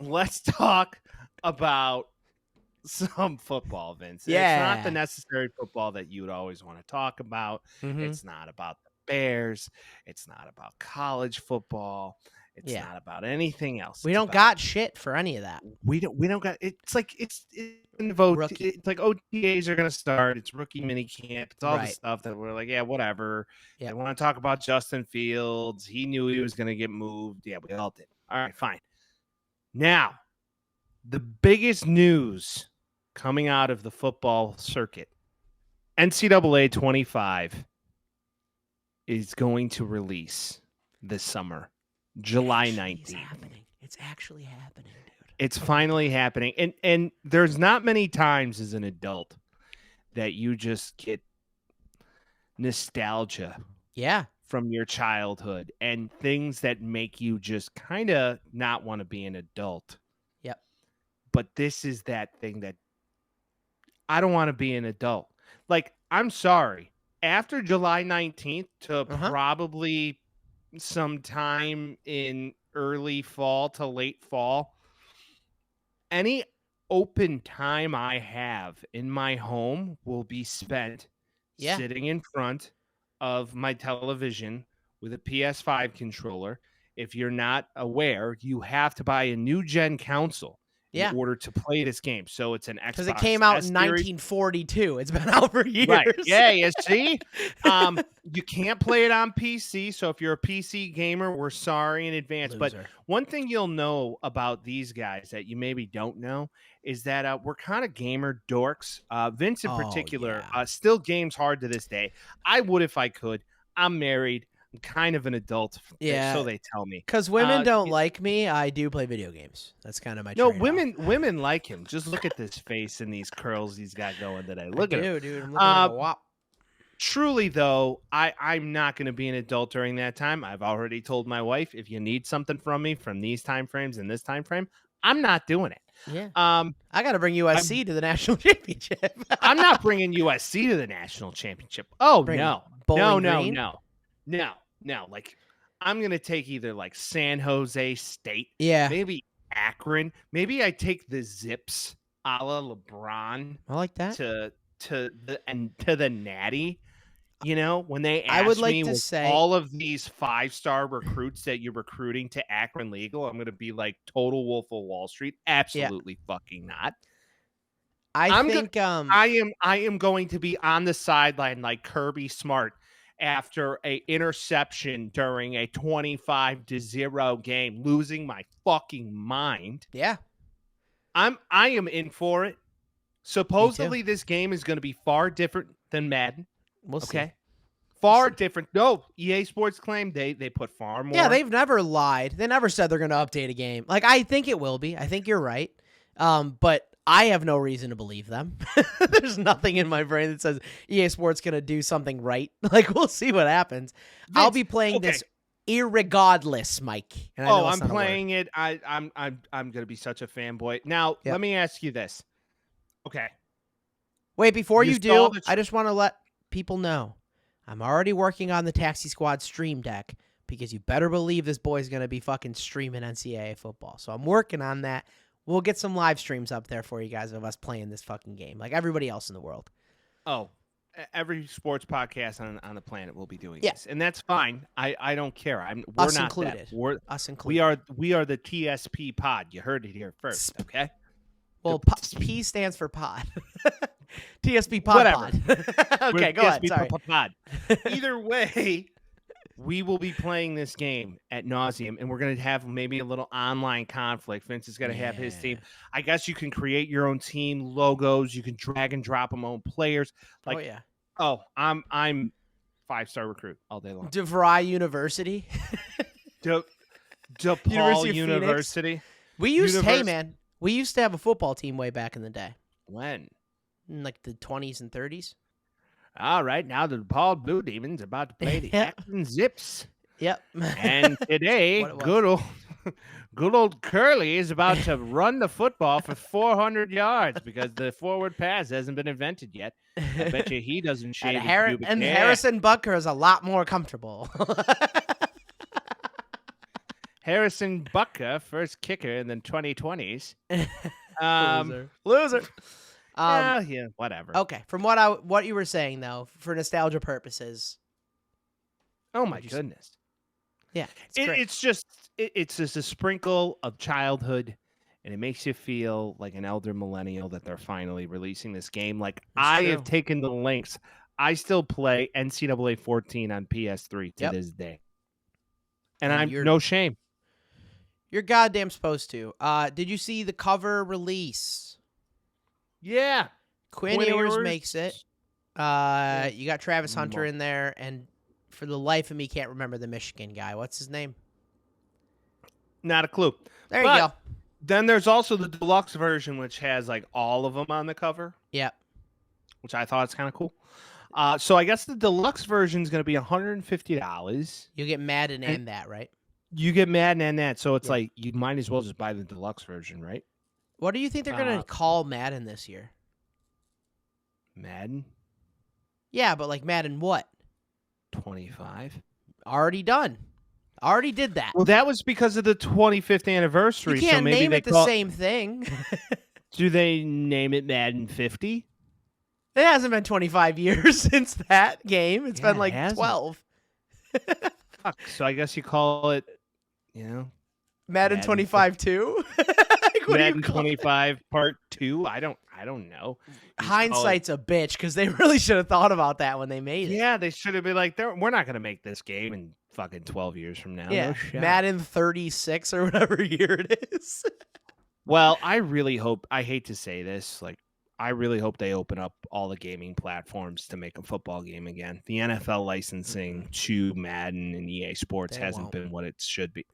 let's talk about some football, Vince. It's Yeah. not the necessary football that you would always want to talk about. Mhm. It's not about the Bears. It's not about college football. It's Yeah. not about anything else. We It's don't about- got shit for any of that. we don't got it's like it's in the vote. Rookie. It's like OTAs are gonna start. It's rookie mini camp. It's all the Right. stuff that we're like, yeah, whatever. Yeah. They want to talk about Justin Fields. He knew he was gonna get moved. Yeah, we all did. All right, fine. Now, the biggest news coming out of the football circuit, NCAA 25 is going to release this summer, July Actually, 19th. It's happening. It's actually happening, dude. It's finally happening. And there's not many times as an adult that you just get nostalgia Yeah. from your childhood and things that make you just kind of not want to be an adult. Yep. But this is that thing that I don't want to be an adult. Like, I'm sorry. After July 19th to probably sometime in early fall to late fall, any open time I have in my home will be spent sitting in front of my television with a PS5 controller. If you're not aware, you have to buy a new gen console in order to play this game. So it's an Xbox. Because it came out S in series. 1942. It's been out for years. Right. Yeah, you see? You can't play it on PC. So if you're a PC gamer, we're sorry in advance. But Loser. one thing you'll know about these guys that you maybe don't know is that we're kind of gamer dorks. Vince in particular still games hard to this day. I would if I could. I'm married. I'm kind of an adult. Yeah. So they tell me. Because women don't like me, I do play video games. That's kind of my No, trade-off. women like him. Just look at this face and these curls he's got going today. Look at him. Dude. I'm looking at a wop. Truly, though, I'm not going to be an adult during that time. I've already told my wife, if you need something from me from these time frames and this time frame, I'm not doing it. Yeah. I got to bring USC to the national championship. I'm not bringing USC to the national championship. Oh, Bring no. Bowling No. Green? Like, I'm going to take either like San Jose State, Yeah. maybe Akron. Maybe I take the Zips a la LeBron I like that. to the Natty. You know, when they asked I would like me to with say- all of these 5-star recruits that you're recruiting to Akron Legal, I'm going to be like total Wolf of Wall Street. Absolutely fucking not. I I'm think I am going to be on the sideline like Kirby Smart after a interception during a 25-0 game, losing my fucking mind. yeah. I am in for it. Supposedly this game is going to be far different than Madden. We'll see. Okay. Far different. No, EA Sports claim they put far more. Yeah, they've never lied. They never said they're going to update a game. Like, I think it will be. I think you're right. But I have no reason to believe them. There's nothing in my brain that says EA Sports going to do something right. Like, we'll see what happens. I'll be playing this irregardless, Mike. And I'm playing it. I'm going to be such a fanboy. Now, let me ask you this. Okay. Wait, before you do, I just want to let people know I'm already working on the Taxi Squad stream deck because you better believe this boy's going to be fucking streaming NCAA football. So I'm working on that. We'll get some live streams up there for you guys of us playing this fucking game like everybody else in the world. Oh, every sports podcast on the planet will be doing this. And that's fine. I don't care. We're us not included. Us included. We are the TSP pod. You heard it here first, okay? Well, P stands for pod. TSP pod. Whatever. Pod. Okay, go ahead. Sorry. Pod. Either way, we will be playing this game at nauseum, and we're going to have maybe a little online conflict. Vince is going to have his team. I guess you can create your own team logos. You can drag and drop them own players. Like, I'm 5-star recruit all day long. DeVry University. DePaul University. We used to have a football team way back in the day. When? In like the 20s and 30s. All right, now the DePaul Blue Demons about to play the Acton Zips. Yep. And today, good old Curly is about to run the football for 400 yards because the forward pass hasn't been invented yet. I bet you he doesn't shave his pubic hair. Harrison Butker is a lot more comfortable. Harrison Butker, first kicker in the 2020s. Loser. Yeah, whatever. Okay, from what you were saying though, for nostalgia purposes. Oh my goodness. Yeah, it's just a sprinkle of childhood, and it makes you feel like an elder millennial that they're finally releasing this game. Like I have taken the lengths. I still play NCAA 14 on PS3 to this day, and I'm no shame. You're goddamn supposed to. Did you see the cover release? Yeah. Quinn Ewers makes it. You got Travis Hunter in there, and for the life of me, can't remember the Michigan guy. What's his name? Not a clue. There you go. Then there's also the deluxe version, which has like all of them on the cover. Yep. Which I thought is kind of cool. So I guess the deluxe version is going to be $150. You'll get Madden and that, right? You get Madden and that, so it's like you might as well just buy the deluxe version, right? What do you think they're going to call Madden this year? Madden? Yeah, but like Madden what? 25. Already done. Already did that. Well, that was because of the 25th anniversary. You can't so maybe name it the same thing. Do they name it Madden 50? It hasn't been 25 years since that game. It's been like 12. Fuck. So I guess you call it, Madden 25 2? Madden 25 Part 2? I don't know. Hindsight's a bitch because they really should have thought about that when they made it. Yeah, they should have been like, we're not going to make this game in fucking 12 years from now. Yeah, no Madden 36 or whatever year it is. Well, I really hope, I hate to say this, like, I really hope they open up all the gaming platforms to make a football game again. The NFL licensing to Madden and EA Sports hasn't been what it should be.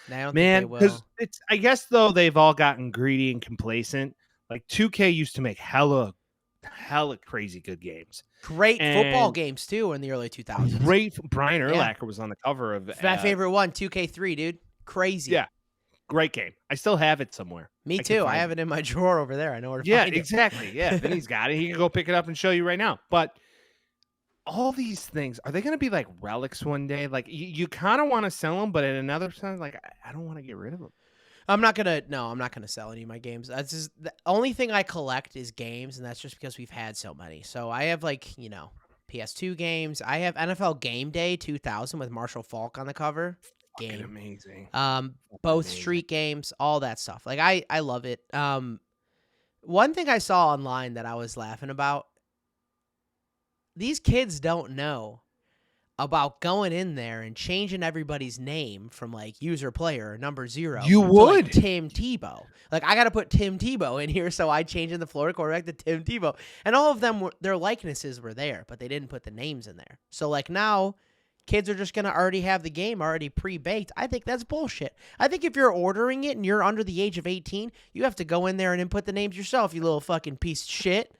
Man, because I guess though they've all gotten greedy and complacent. Like 2K used to make hella crazy good games. Great football games too in the early 2000s. Great. Brian Urlacher was on the cover of my favorite one, 2K3, dude. Crazy. Yeah. Great game. I still have it somewhere. Me too. I have it in my drawer over there. I know where to find it. Yeah, exactly. Yeah, then he's got it. He can go pick it up and show you right now. But all these things, are they going to be like relics one day? Like you kind of want to sell them, but at another time, like I don't want to get rid of them. I'm not gonna sell any of my games. That's just the only thing I collect is games, and that's just because we've had so many. So I have like PS2 games. I have NFL Game Day 2000 with Marshall Faulk on the cover. Game amazing. Both street games, all that stuff. Like I love it. One thing I saw online that I was laughing about. These kids don't know about going in there and changing everybody's name from like user player or number 0 You to would. like Tim Tebow. Like I got to put Tim Tebow in here, so I changed in the Florida quarterback to Tim Tebow, and all of them their likenesses were there, but they didn't put the names in there. So like now, kids are just gonna already have the game already pre-baked. I think that's bullshit. I think if you're ordering it and you're under the age of 18, you have to go in there and input the names yourself. You little fucking piece of shit.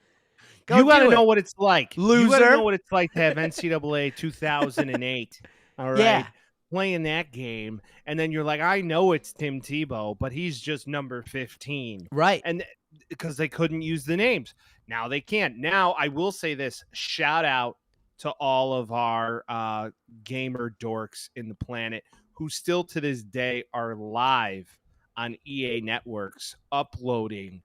You got to know what it's like. Loser. You got to know what it's like to have NCAA 2008. All right. Yeah. Playing that game. And then you're like, I know it's Tim Tebow, but he's just number 15. Right. And because they couldn't use the names. Now they can. Now, I will say this. Shout out to all of our gamer dorks in the planet who still to this day are live on EA networks uploading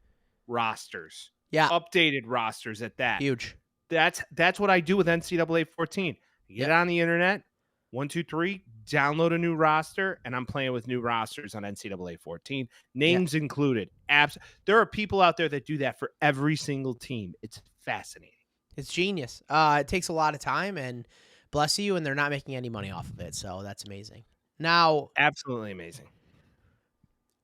rosters. Yeah. Updated rosters at that. Huge. That's what I do with NCAA 14. Get on the internet, 1, 2, 3, download a new roster, and I'm playing with new rosters on NCAA 14. Names included. There are people out there that do that for every single team. It's fascinating. It's genius. It takes a lot of time, and bless you, and they're not making any money off of it, so that's amazing. Now, Absolutely amazing.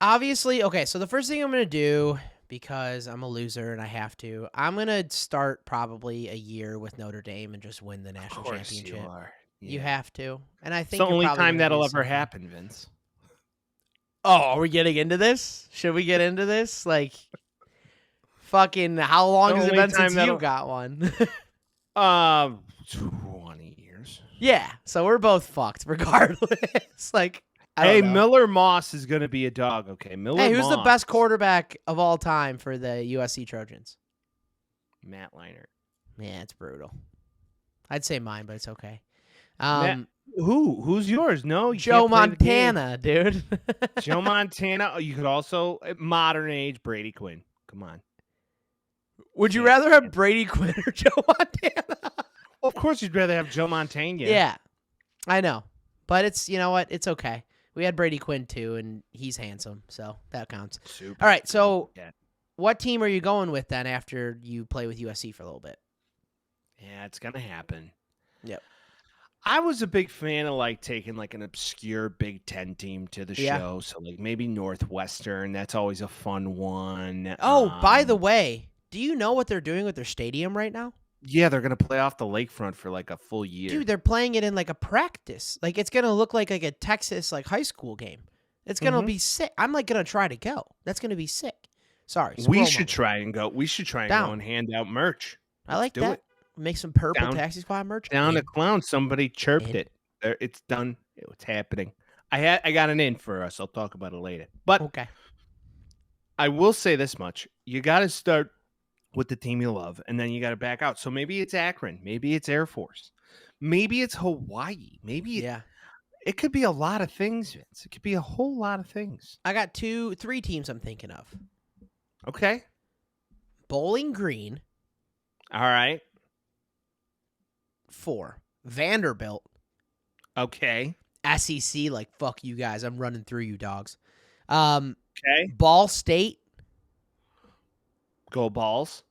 obviously, okay, so the first thing I'm going to do, because I'm a loser and I have to, I'm going to start probably a year with Notre Dame and just win the national championship. You are. You Yeah. have to. And I It's think the you're only probably time gonna that'll do ever something. happen, Vince. Oh, are we getting into this? Should we get into this? Like, fucking, how long The has it only been time since you that'll- got one? 20 years. Yeah, so we're both fucked regardless. Like, I Hey, don't know. Miller Moss is going to be a dog. Okay, Miller Hey, who's the Moss. best quarterback of all time for the USC Trojans? Matt Leinart. Yeah, it's brutal. I'd say mine, but it's okay. Who's yours? No, you Joe can't play the game. Montana, dude. Joe Montana. You could also modern age Brady Quinn. Come on. Would you Yeah. rather have Brady Quinn or Joe Montana? Well, of course, you'd rather have Joe Montana. Yeah, I know. But it's, you know what? It's okay. We had Brady Quinn too, and he's handsome, so that counts. Super. All right, so Yeah. what team are you going with then after you play with USC for a little bit? Yeah, it's gonna happen. Yep. I was a big fan of like taking like an obscure Big Ten team to the Yeah. show. So like maybe Northwestern. That's always a fun one. Oh, by the way, do you know what they're doing with their stadium right now? Yeah, they're gonna play off the lakefront for like a full year. Dude, they're playing it in like a practice. Like it's gonna look like a Texas like high school game. It's gonna Mhm. be sick. I'm like gonna try to go. That's gonna be sick. Sorry, we squirrel should moment. try and go. We should try and Down. go and hand out merch. I like do that. it. Make some purple Down- Taxi Squad merch. Down to In. clown. Somebody chirped In. it. There, it's done. It's happening. I got an in for us. I'll talk about it later. But Okay. I will say this much: you got to start with the team you love, and then you got to back out. So maybe it's Akron, maybe it's Air Force, maybe it's Hawaii, maybe Yeah. it could be a lot of things, Vince. It could be a whole lot of things. I got 3 teams I'm thinking of. Okay, Bowling Green, all right, 4. Vanderbilt, okay, SEC, like fuck you guys. I'm running through you dogs. okay. Ball State, Go Balls.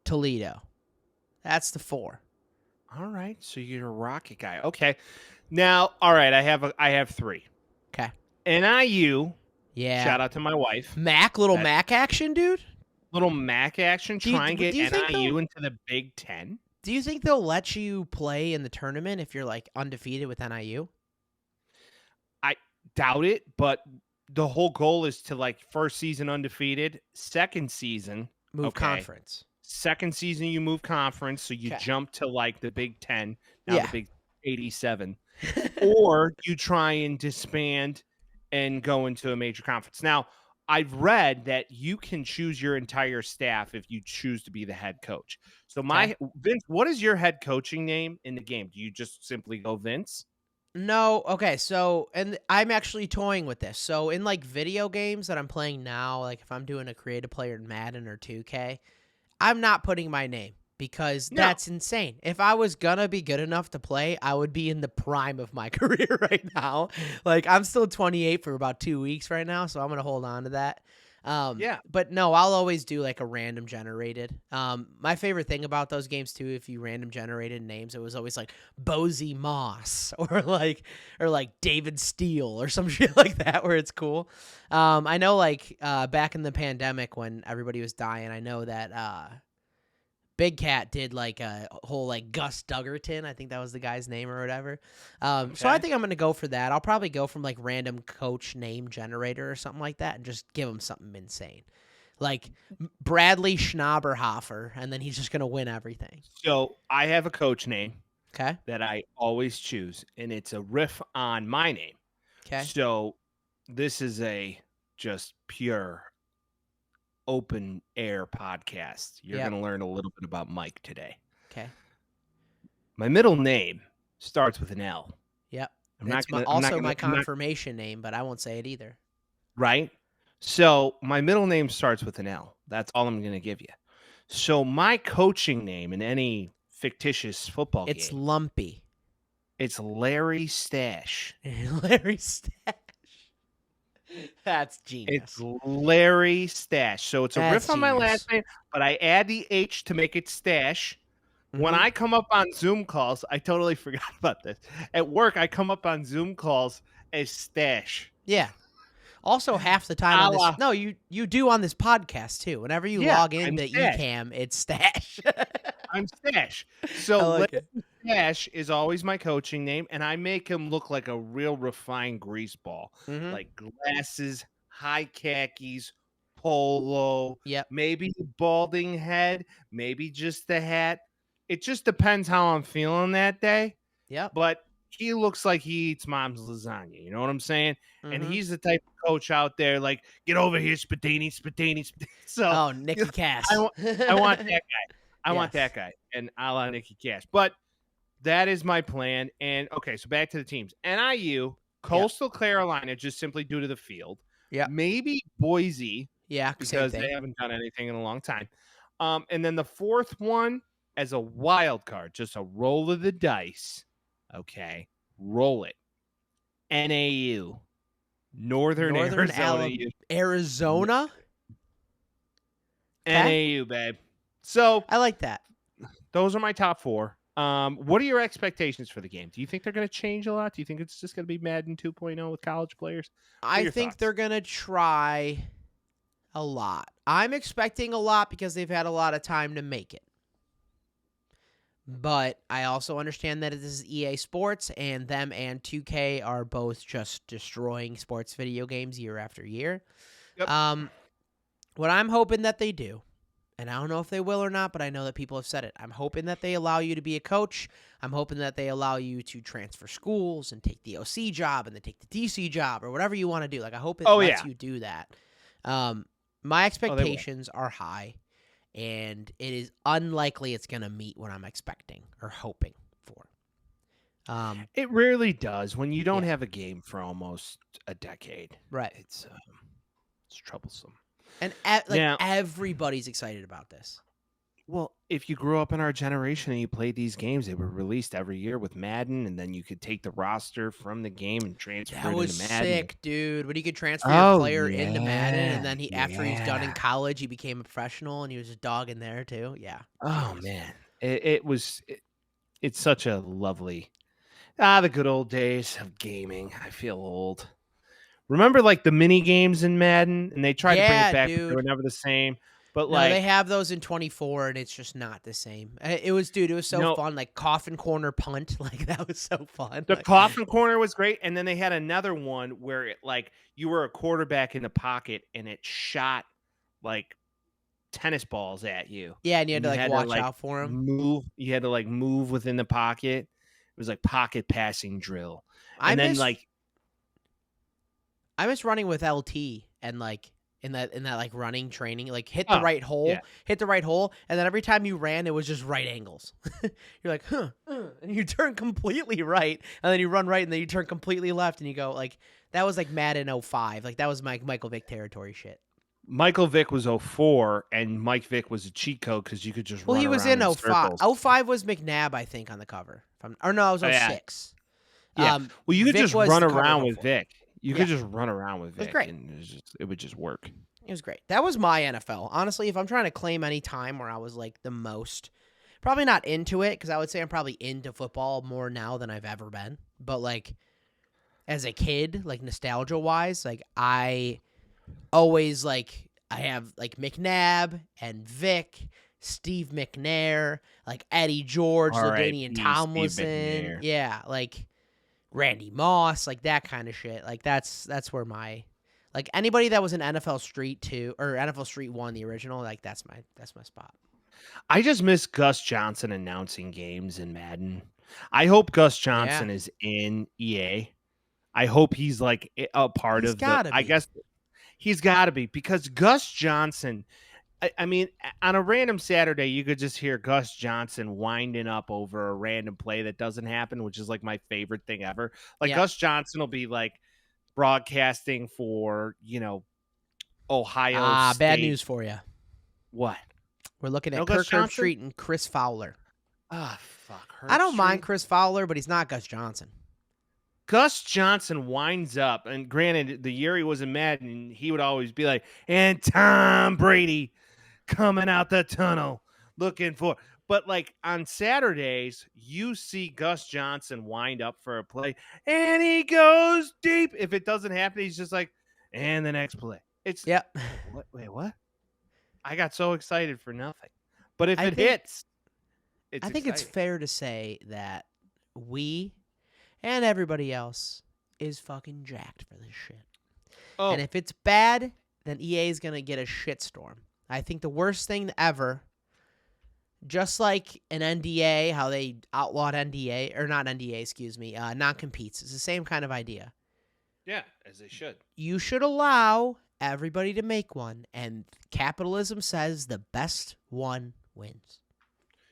Toledo. That's the 4. All right, so you're a Rocket guy. Okay, now, all right, I have 3. Okay. NIU. Yeah. Shout out to my wife. Little That- Mac action, dude. Little MAC action. Do you- Try and get do you think NIU they'll- into the Big Ten. Do you think they'll let you play in the tournament if you're like undefeated with NIU? Doubt it, but the whole goal is to like first season undefeated, second season Move Okay. conference. second season you move conference, so you Okay. jump to like the Big 10, now Yeah. the Big 87, or you try and disband and go into a major conference. Now, I've read that you can choose your entire staff if you choose to be the head coach. So Vince, what is your head coaching name in the game? Do you just simply go Vince? No, okay, so, and I'm actually toying with this. So, in like video games that I'm playing now, like if I'm doing a creative player in Madden or 2K, I'm not putting my name because No. that's insane. If I was gonna be good enough to play, I would be in the prime of my career right now. Like, I'm still 28 for about 2 weeks right now, so I'm gonna hold on to that. But no, I'll always do like a random generated. My favorite thing about those games too, if you random generated names, it was always like Bozy Moss or like David Steele or some shit like that where it's cool. I know like back in the pandemic when everybody was dying, I know that Big Cat did like a whole like Gus Duggerton. I think that was the guy's name or whatever. So I think I'm going to go for that. I'll probably go from like random coach name generator or something like that and just give him something insane. Like Bradley Schnaberhofer, and then he's just going to win everything. So I have a coach name Okay. that I always choose, and it's a riff on my name. Okay. So this is a just pure open air podcast. You're going to learn a little bit about Mike today. Okay. My middle name starts with an L. Yep. It's my confirmation name, but I won't say it either. Right? So my middle name starts with an L. That's all I'm going to give you. So my coaching name in any fictitious football game. It's Lumpy. It's Larry Stash. Larry Stash. That's genius. It's Larry Stash. So it's a riff on my last name, but I add the H to make it Stash. Mm-hmm. When I come up on Zoom calls, I totally forgot about this. At work, I come up on Zoom calls as Stash. Yeah. Also, half the time on this, no, you do on this podcast too. Whenever you log into Ecamm, it's Stash. I'm Stash. So Stash is always my coaching name, and I make him look like a real refined greaseball, like glasses, high khakis, polo, maybe balding head, maybe just the hat. It just depends how I'm feeling that day. Yeah, but he looks like he eats mom's lasagna. You know what I'm saying? And he's the type of coach out there, like, get over here, Spadini. So, Nicky Cass. I want that guy. I want that guy, and a la Nicky Cass. But that is my plan. And, okay, so back to the teams. NIU, Coastal Carolina, just simply due to the field. Yeah. Maybe Boise. Yeah, because they haven't done anything in a long time. And then the fourth one, as a wild card, just a roll of the dice. Okay, roll it. NAU, Northern Arizona. NAU, babe. So I like that. Those are my top four. What are your expectations for the game? Do you think they're going to change a lot? Do you think it's just going to be Madden 2.0 with college players? I think they're going to try a lot. I'm expecting a lot because they've had a lot of time to make it. But I also understand that this is EA Sports, and them and 2K are both just destroying sports video games year after year. Yep. What I'm hoping that they do, and I don't know if they will or not, but I know that people have said it. I'm hoping that they allow you to be a coach. I'm hoping that they allow you to transfer schools and take the OC job and then take the DC job or whatever you want to do. Like, I hope it lets you do that. My expectations are high. And it is unlikely it's going to meet what I'm expecting or hoping for. It rarely does when you don't have a game for almost a decade. Right. It's troublesome. And everybody's excited about this. Well, if you grew up in our generation and you played these games, they were released every year with Madden, and then you could take the roster from the game and transfer it into Madden. That was sick, dude. When you could transfer your player into Madden, and then after he was done in college, he became a professional, and he was just dogging there too. Yeah. Oh man, it's such a lovely, the good old days of gaming. I feel old. Remember, like the mini games in Madden, and they tried to bring it back, but they were never the same. But they have those in 24, and it's just not the same. It was so fun. Like coffin corner punt, like that was so fun. The coffin corner was great, and then they had another one where it you were a quarterback in the pocket, and it shot like tennis balls at you. Yeah, and you had to watch out for them. You had to move within the pocket. It was like pocket passing drill. I miss running with LT and in that running training, hit the right hole, and then every time you ran, it was just right angles. You're like, and you turn completely right, and then you run right, and then you turn completely left, and you go that was like Madden 05, that was my Michael Vick territory shit. Michael Vick was 04, and Mike Vick was a cheat code because you could just run around. Well, he was in 05. 05 was McNabb, I think, on the cover. It was 06. Yeah. Well, you could Vic just run around with Vic. You could just run around with Vic, great. and it would just work. It was great. That was my NFL. Honestly, if I'm trying to claim any time where I was like the most, probably not into it, because I would say I'm probably into football more now than I've ever been. But like as a kid, like nostalgia wise, like I always like I have like McNabb and Vic, Steve McNair, like Eddie George, LaDainian Tomlinson. Yeah, like Randy Moss, like that kind of shit. Like that's where my like anybody that was in NFL Street 2 or NFL Street 1, the original, like that's my spot. I just miss Gus Johnson announcing games in Madden. I hope Gus Johnson is in EA. I hope he's like a part of the. I guess he's got to be, because Gus Johnson. I mean, on a random Saturday, you could just hear Gus Johnson winding up over a random play that doesn't happen, which is like my favorite thing ever. Like Gus Johnson will be like broadcasting for, Ohio State. Bad news for you. What? We're looking at Kirk Herbstreit and Chris Fowler. Fuck. I don't mind Chris Fowler, but he's not Gus Johnson. Gus Johnson winds up, and granted, the year he was in Madden, he would always be like, and Tom Brady coming out the tunnel looking for. But like on Saturdays, you see Gus Johnson wind up for a play, and he goes deep. If it doesn't happen, he's just like, and the next play. It's Wait, what? I got so excited for nothing. But if it hits, I think it's fair to say that we and everybody else is fucking jacked for this shit. Oh. And if it's bad, then EA is gonna get a shitstorm. I think the worst thing ever. Just like an NDA, how they outlawed NDA, or not NDA, excuse me, non-competes. It's the same kind of idea. Yeah, as they should. You should allow everybody to make one, and capitalism says the best one wins.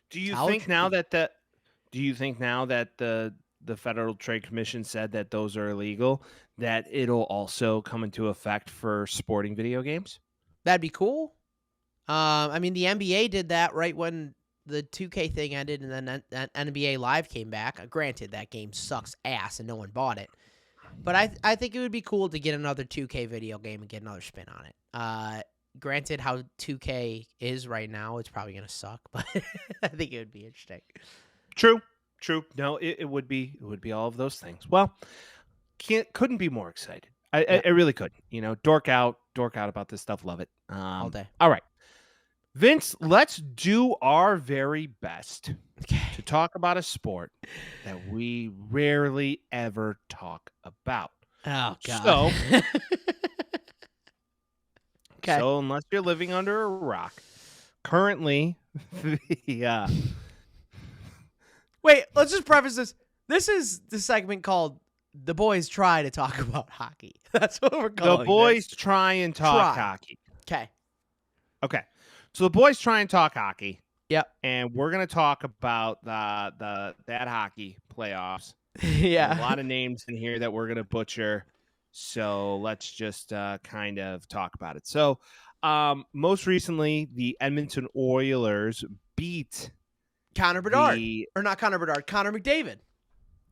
Do you think now that the Federal Trade Commission said that those are illegal, that it'll also come into effect for sporting video games? That'd be cool. I mean, the NBA did that right when the 2K thing ended, and then NBA Live came back. Granted, that game sucks ass, and no one bought it. But I think it would be cool to get another 2K video game and get another spin on it. Granted, how 2K is right now, it's probably gonna suck, but I think it would be interesting. True. No, it would be all of those things. Well, couldn't be more excited. I really couldn't. Dork out about this stuff. Love it. All day. All right. Vince, let's do our very best to talk about a sport that we rarely ever talk about. Oh, God. So unless you're living under a rock, currently, Wait, let's just preface this. This is the segment called The Boys Try to Talk About Hockey. That's what we're calling it. The Boys Try and Talk Hockey. Okay. So the boys try and talk hockey. Yep. And we're going to talk about that hockey playoffs. Yeah. A lot of names in here that we're going to butcher. So let's just kind of talk about it. So most recently, the Edmonton Oilers beat Connor Bedard. Or not Connor Bedard, Connor McDavid.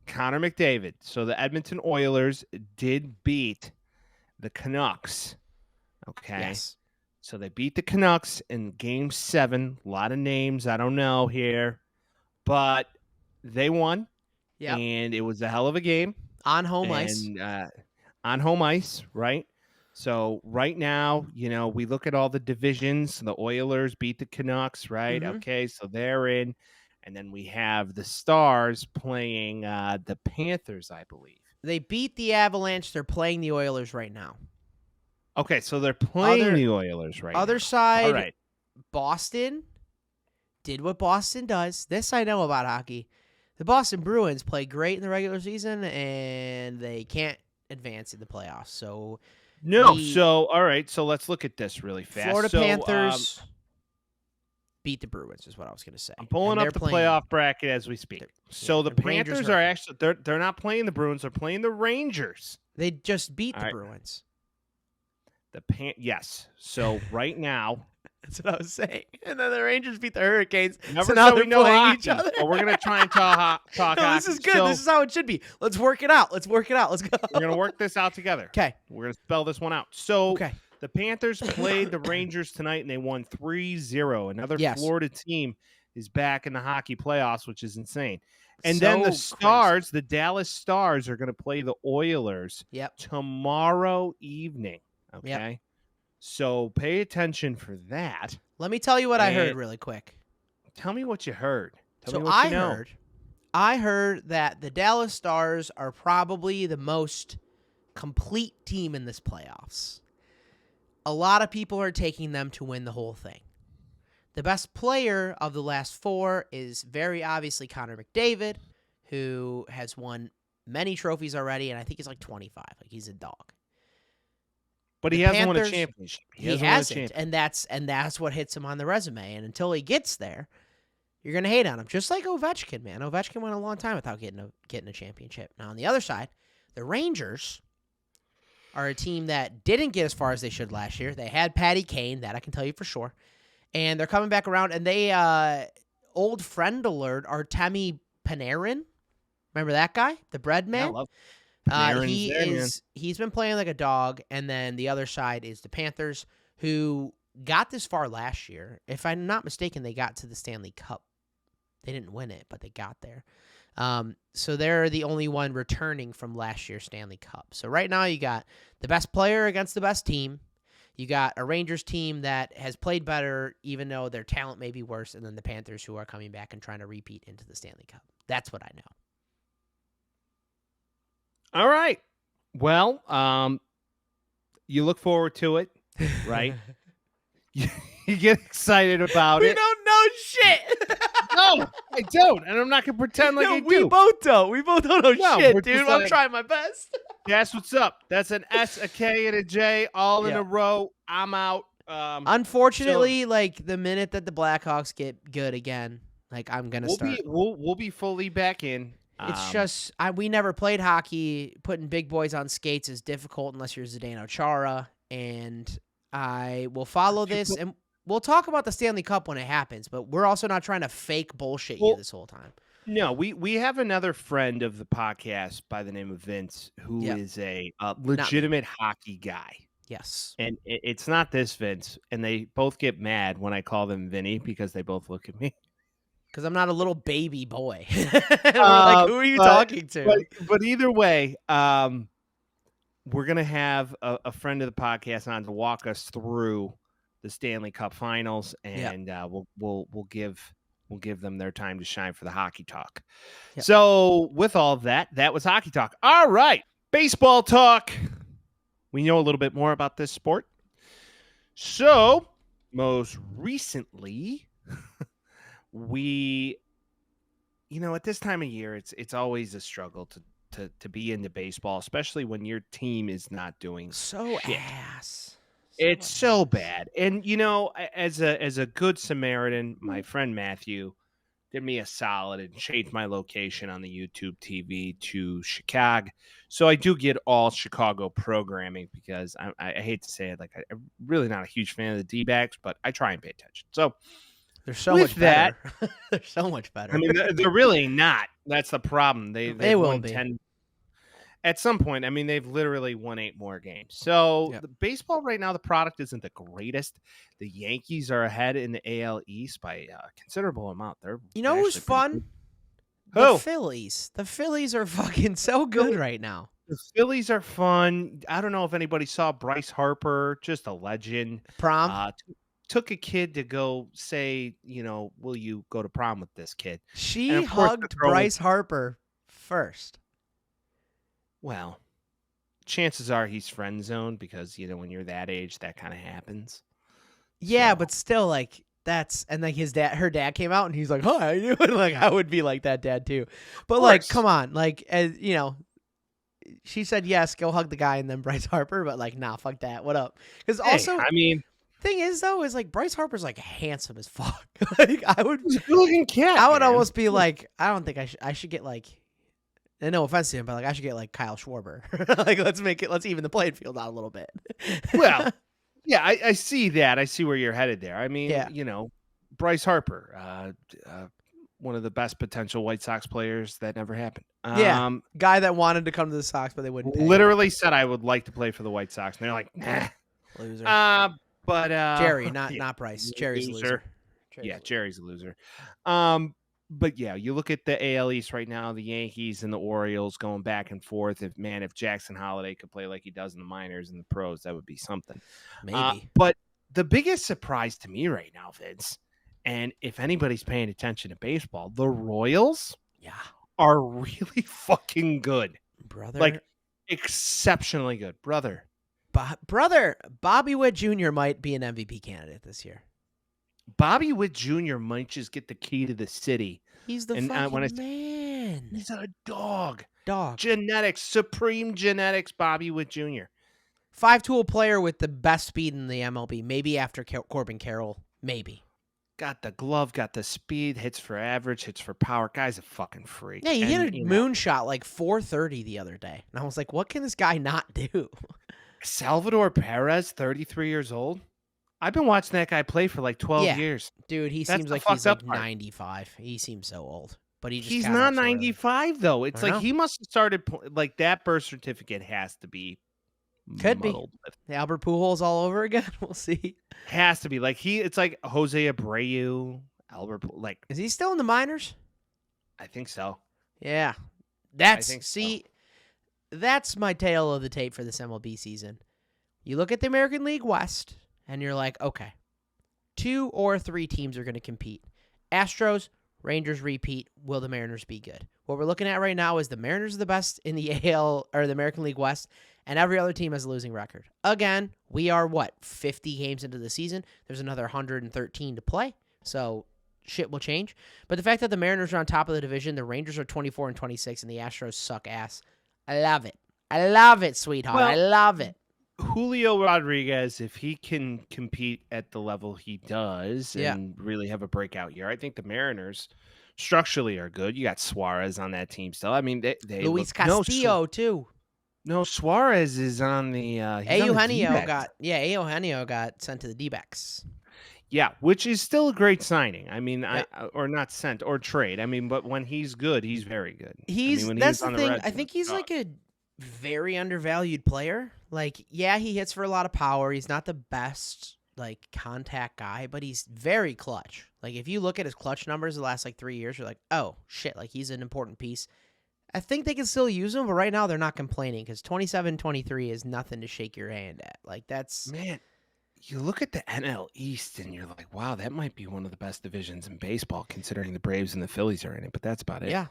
Connor McDavid. So the Edmonton Oilers did beat the Canucks. Okay. Yes. So they beat the Canucks in Game 7. A lot of names I don't know here, but they won. Yeah, and it was a hell of a game on home ice. On home ice, right? So right now, we look at all the divisions. The Oilers beat the Canucks, right? Mm-hmm. Okay, so they're in, and then we have the Stars playing the Panthers, I believe. They beat the Avalanche. They're playing the Oilers right now. Okay, so they're playing the Oilers right now. Other side, all right. Boston did what Boston does. This I know about hockey. The Boston Bruins play great in the regular season, and they can't advance in the playoffs. So all right. So let's look at this really fast. Florida Panthers beat the Bruins, is what I was going to say. I'm pulling up the playoff bracket as we speak. So the Panthers are actually they're not playing the Bruins. They're playing the Rangers. They just beat the Bruins. Yes. So right now, that's what I was saying. And then the Rangers beat the Hurricanes. So now they're playing each other. But we're gonna try and talk hockey. This is good. So, this is how it should be. Let's work it out. Let's go. We're gonna work this out together. Okay. We're gonna spell this one out. So The Panthers played the Rangers tonight, and they won 3-0. Another Yes. Florida team is back in the hockey playoffs, which is insane. And So then the crazy. Stars, the Dallas Stars, are going to play the Oilers Yep. tomorrow evening. Okay? Yep. So pay attention for that. Let me tell you what I heard And- really quick. Tell me what you heard. Tell me So what I you know. heard that the Dallas Stars are probably the most complete team in this playoffs. A lot of people are taking them to win the whole thing. The best player of the last four is very obviously Connor McDavid, who has won many trophies already, and I think he's like 25. Like, he's a dog. But The he hasn't won a Panthers- championship. He hasn't won a hasn't, championship. and that's what hits him on the resume. And until he gets there, you're gonna hate on him, just like Ovechkin, man. Ovechkin went a long time without getting a championship. Now on the other side, the Rangers are a team that didn't get as far as they should last year. They had Patty Kane, that I can tell you for sure, and they're coming back around. And they old friend alert, Artemi Panarin. Remember that guy, the bread man? I love Panarin's He there, man. he's been playing like a dog. And then the other side is the Panthers, who got this far last year. If I'm not mistaken, they got to the Stanley Cup. They didn't win it, but they got there. So they're the only one returning from last year's Stanley Cup. So right now you got the best player against the best team. You got a Rangers team that has played better, even though their talent may be worse, and then the Panthers, who are coming back and trying to repeat into the Stanley Cup. That's what I know. All right. Well, you look forward to it, right? you get excited about We it. don't know shit. No, I don't, and I'm not gonna pretend like I we do. both don't. We both don't know No, shit, we're dude. just I'm like- trying my best. That's what's up. That's an S, a K, and a J, all in Yeah. a row. I'm out. Unfortunately, like the minute that the Blackhawks get good again, like I'm gonna start. We'll be fully back in. It's just we never played hockey. Putting big boys on skates is difficult unless you're Zdeno Chara, and I will follow this, and we'll talk about the Stanley Cup when it happens. But we're also not trying to fake bullshit you this whole time. No, we have another friend of the podcast by the name of Vince, who Yeah. is a legitimate hockey guy. Yes. And it's not this Vince, and they both get mad when I call them Vinny because they both look at me. Because I'm not a little baby boy. We're like, who are you talking to? But either way, we're gonna have a friend of the podcast on to walk us through the Stanley Cup Finals, and we'll give them their time to shine for the hockey talk. Yep. So with all of that, that was hockey talk. All right, baseball talk. We know a little bit more about this sport. So most recently, we, at this time of year, it's always a struggle to be into baseball, especially when your team is not doing So shit. ass. It's so bad. And as a good Samaritan, my friend Matthew did me a solid and changed my location on the YouTube TV to Chicago. So I do get all Chicago programming because I hate to say it, like I'm really not a huge fan of the D-backs, but I try and pay attention. So They're so with much better. They're so much better. I mean, they're really not. That's the problem. They will won be. 10. At some point, I mean, they've literally won 8 more games. So Yep. the baseball right now, the product isn't the greatest. The Yankees are ahead in the AL East by a considerable amount. They're You know who's actually pretty fun? good. The Who? Phillies. The Phillies are fucking so good right now. The Phillies are fun. I don't know if anybody saw Bryce Harper, just a legend. Prom. Took a kid to go say, will you go to prom with this kid? She and of course the hugged throw- Bryce Harper first. Well, chances are he's friend zoned because, when you're that age, that kind of happens. Yeah, So- but still, like and like her dad came out and he's like, "Hi," like I would be like that dad too. But like, course. come on, like she said yes, go hug the guy, and then Bryce Harper, but like, nah, fuck that. What up? Because Hey, also, I mean, thing is though, is like Bryce Harper's like handsome as fuck. Like I would, he's a good looking cat. I would man. almost be like, I don't think I should get like. And no offense to him, but like I should get like Kyle Schwarber. Like let's even the playing field out a little bit. Well, yeah, I see that. I see where you're headed there. I mean, Yeah. Bryce Harper, one of the best potential White Sox players that never happened. Yeah. Guy that wanted to come to the Sox, but they wouldn't pay him. Literally said I would like to play for the White Sox. And they're like, nah. Loser. But Jerry, yeah, not Bryce. Jerry's a loser. Yeah, Jerry's a loser. But yeah, you look at the AL East right now, the Yankees and the Orioles going back and forth. If Jackson Holiday could play like he does in the minors and the pros, that would be something. Maybe. But the biggest surprise to me right now, Vince, and if anybody's paying attention to baseball, the Royals are really fucking good. Brother. Like, exceptionally good. Brother, Bobby Witt Jr. might be an MVP candidate this year. Bobby Witt Jr. might just get the key to the city. He's the fucking man. He's a dog. Dog. Genetics, supreme genetics, Bobby Witt Jr. 5-tool player with the best speed in the MLB. Maybe after Corbin Carroll. Maybe. Got the glove, got the speed, hits for average, hits for power. Guy's a fucking freak. Yeah, he hit a moonshot like 430 the other day. And I was like, what can this guy not do? Salvador Perez, 33 years old. I've been watching that guy play for like 12 years. Dude, he seems like he's like 95. He seems so old. But he's not 95 though. It's like he must have started like that birth certificate has to be could be the Albert Pujols all over again. We'll see. Has to be like it's like Jose Abreu, Albert. Like, is he still in the minors? I think so. Yeah, that's my tale of the tape for this MLB season. You look at the American League West, and you're like, okay, 2 or 3 teams are going to compete. Astros, Rangers repeat. Will the Mariners be good? What we're looking at right now is the Mariners are the best in the AL or the American League West, and every other team has a losing record. Again, we are 50 games into the season. There's another 113 to play, so shit will change. But the fact that the Mariners are on top of the division, the Rangers are 24-26, and the Astros suck ass. I love it. I love it, sweetheart. I love it. Julio Rodriguez, if he can compete at the level he does and really have a breakout year, I think the Mariners structurally are good. You got Suarez on that team still. I mean, they Luis Castillo too. No, Suarez is on the Eugenio got sent to the D-backs. Yeah, which is still a great signing. I mean, or not sent or trade. I mean, but when he's good, he's very good. That's the thing. I think he's like a very undervalued player. Like, yeah, he hits for a lot of power. He's not the best like contact guy, but he's very clutch. Like, if you look at his clutch numbers the last like 3 years, you're like, oh shit, like he's an important piece. I think they can still use him, but right now they're not complaining because 27-23 is nothing to shake your hand at. Like, that's man. You look at the NL East and you're like, wow, that might be one of the best divisions in baseball, considering the Braves and the Phillies are in it. But that's about it. Yeah,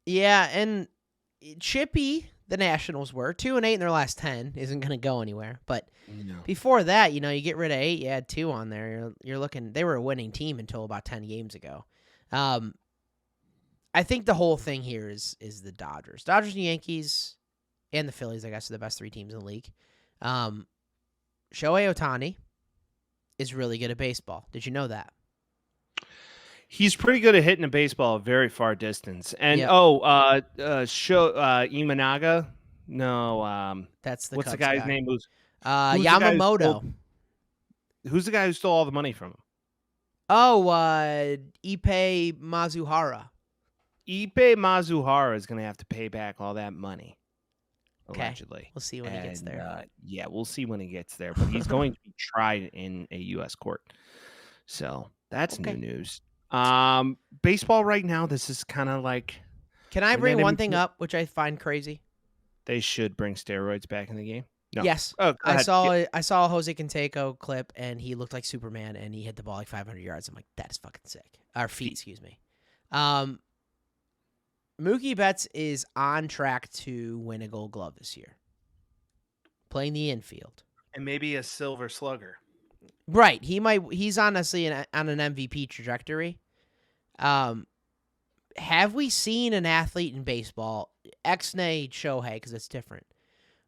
yeah, and chippy the Nationals were 2-8 in their last 10 isn't going to go anywhere. But before that, you get rid of 8, you add 2 on there. You're looking. They were a winning team until about 10 games ago. I think the whole thing here is the Dodgers, and Yankees, and the Phillies. I guess are the best 3 teams in the league. Shohei Ohtani is really good at baseball. Did you know that? He's pretty good at hitting a baseball a very far distance. And Imanaga. No, that's the what's Cubs the guy's guy. name? Who's Yamamoto. Who's the guy who stole all the money from him? Oh, Ippei Mizuhara. Ippei Mizuhara is going to have to pay back all that money. Okay. Allegedly. We'll see when he gets there. We'll see when he gets there. But he's going to be tried in a U.S. court. So that's new news. Baseball right now, this is kind of like... Can I bring one thing up, which I find crazy? They should bring steroids back in the game. No. Yes. Oh, I saw a Jose Canseco clip, and he looked like Superman, and he hit the ball like 500 yards. I'm like, that is fucking sick. Or feet, excuse me. Mookie Betts is on track to win a Gold Glove this year, playing the infield, and maybe a Silver Slugger. Right, he's honestly on an MVP trajectory. Have we seen an athlete in baseball, ex-nay Shohei, because it's different,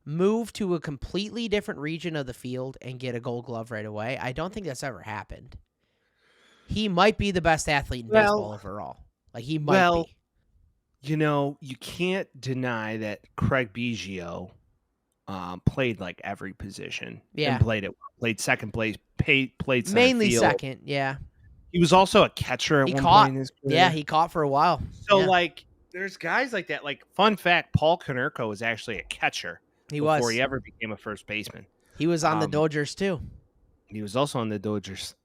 move to a completely different region of the field and get a Gold Glove right away? I don't think that's ever happened. He might be the best athlete in baseball overall. Like, he might be. You can't deny that Craig Biggio played like every position. Yeah. And played second place, played center mainly field. Second, yeah. He was also a catcher at one point in his career. Yeah, he caught for a while. So, there's guys like that. Like, fun fact, Paul Konerko was actually a catcher before he ever became a first baseman. He was on the Dodgers too. He was also on the Dodgers.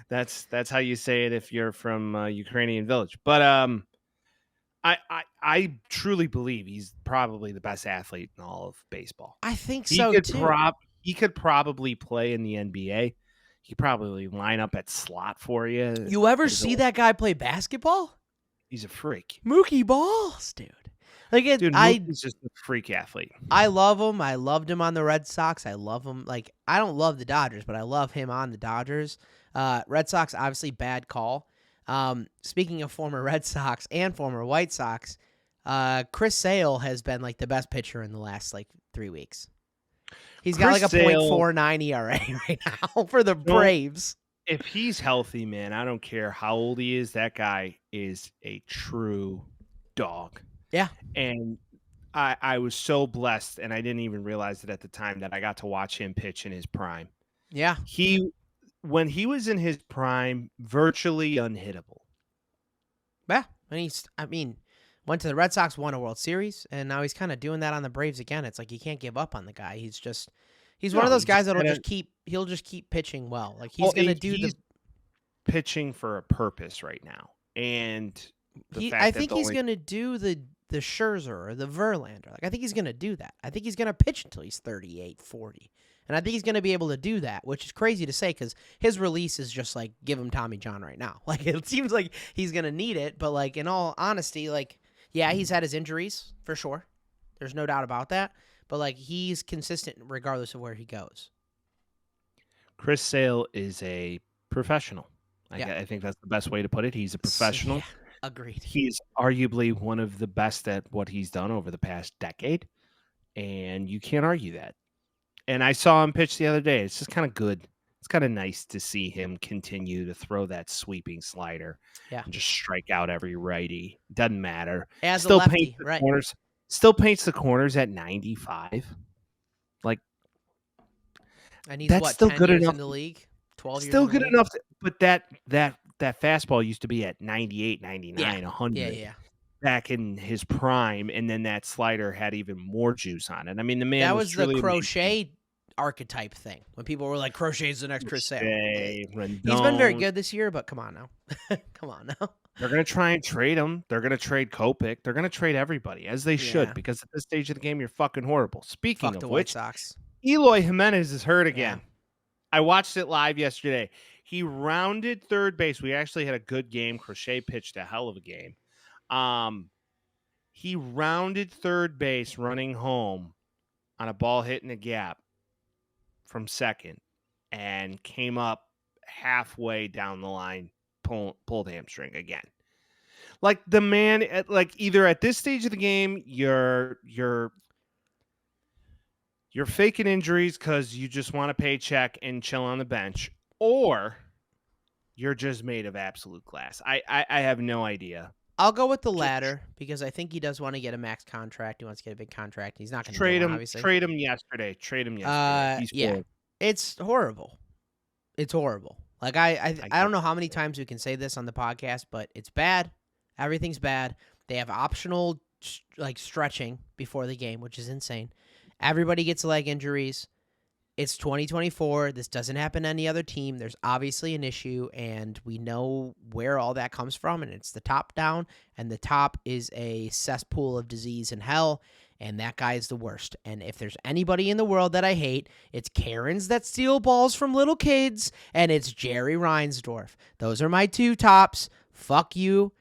That's how you say it if you're from Ukrainian Village. But I truly believe he's probably the best athlete in all of baseball. I think He so could too. he could probably play in the NBA. He could probably line up at slot for you. You ever see that guy play basketball? He's a freak. Mookie Balls, dude. Like Mookie's just a freak athlete. I love him. I loved him on the Red Sox. I love him. Like, I don't love the Dodgers, but I love him on the Dodgers. Red Sox, obviously, bad call. Speaking of former Red Sox and former White Sox, Chris Sale has been like the best pitcher in the last like 3 weeks. He's got like a .49 ERA right now for the Braves. If he's healthy, man, I don't care how old he is. That guy is a true dog. Yeah. And I was so blessed, and I didn't even realize it at the time, that I got to watch him pitch in his prime. Yeah. When he was in his prime, virtually unhittable. Yeah. And went to the Red Sox, won a World Series, and now he's kind of doing that on the Braves again. It's like you can't give up on the guy. He's one of those guys that'll he'll just keep pitching well. Like he's pitching for a purpose right now. And I think he's going to do the Scherzer or the Verlander. Like I think he's going to do that. I think he's going to pitch until he's 38, 40. And I think he's going to be able to do that, which is crazy to say because his release is just like give him Tommy John right now. Like it seems like he's going to need it, but like in all honesty, like yeah, he's had his injuries for sure. There's no doubt about that. But like he's consistent regardless of where he goes. Chris Sale is a professional. I think that's the best way to put it. He's a professional. Yeah, agreed. He's arguably one of the best at what he's done over the past decade, and you can't argue that. And I saw him pitch the other day. It's just kind of good. It's kind of nice to see him continue to throw that sweeping slider and just strike out every righty. Doesn't matter. As still a lefty, paints the right. corners. Still paints the corners at 95. Like, and he's that's still 10 good years enough in the league? 12 years still in the good league? enough. But that fastball used to be at 98, 99, 100. Yeah. Back in his prime, and then that slider had even more juice on it. I mean, the man that was the truly Crochet archetype thing when people were like, Crochet's the next Chris Sale. Rendon. He's been very good this year, but come on now. Come on now. They're going to try and trade him. They're going to trade Kopech. They're going to trade everybody, as they should, because at this stage of the game, you're fucking horrible. Speaking Fuck of the which, White Sox. Eloy Jimenez is hurt again. I watched it live yesterday. He rounded third base. We actually had a good game. Crochet pitched a hell of a game. He rounded third base running home on a ball hit in a gap from second and came up halfway down the line, pulled hamstring again. Like the man, either at this stage of the game, you're faking injuries because you just want a paycheck and chill on the bench, or you're just made of absolute glass. I have no idea. I'll go with the latter because I think he does want to get a max contract. He wants to get a big contract. He's not going to trade him. Obviously. Trade him yesterday. Yeah, it's horrible. It's horrible. Like I don't know how many times we can say this on the podcast, but it's bad. Everything's bad. They have optional like stretching before the game, which is insane. Everybody gets leg injuries. It's 2024. This doesn't happen to any other team. There's obviously an issue, and we know where all that comes from, and it's the top down, and the top is a cesspool of disease and hell, and that guy is the worst. And if there's anybody in the world that I hate, it's Karens that steal balls from little kids, and it's Jerry Reinsdorf. Those are my two tops. Fuck you,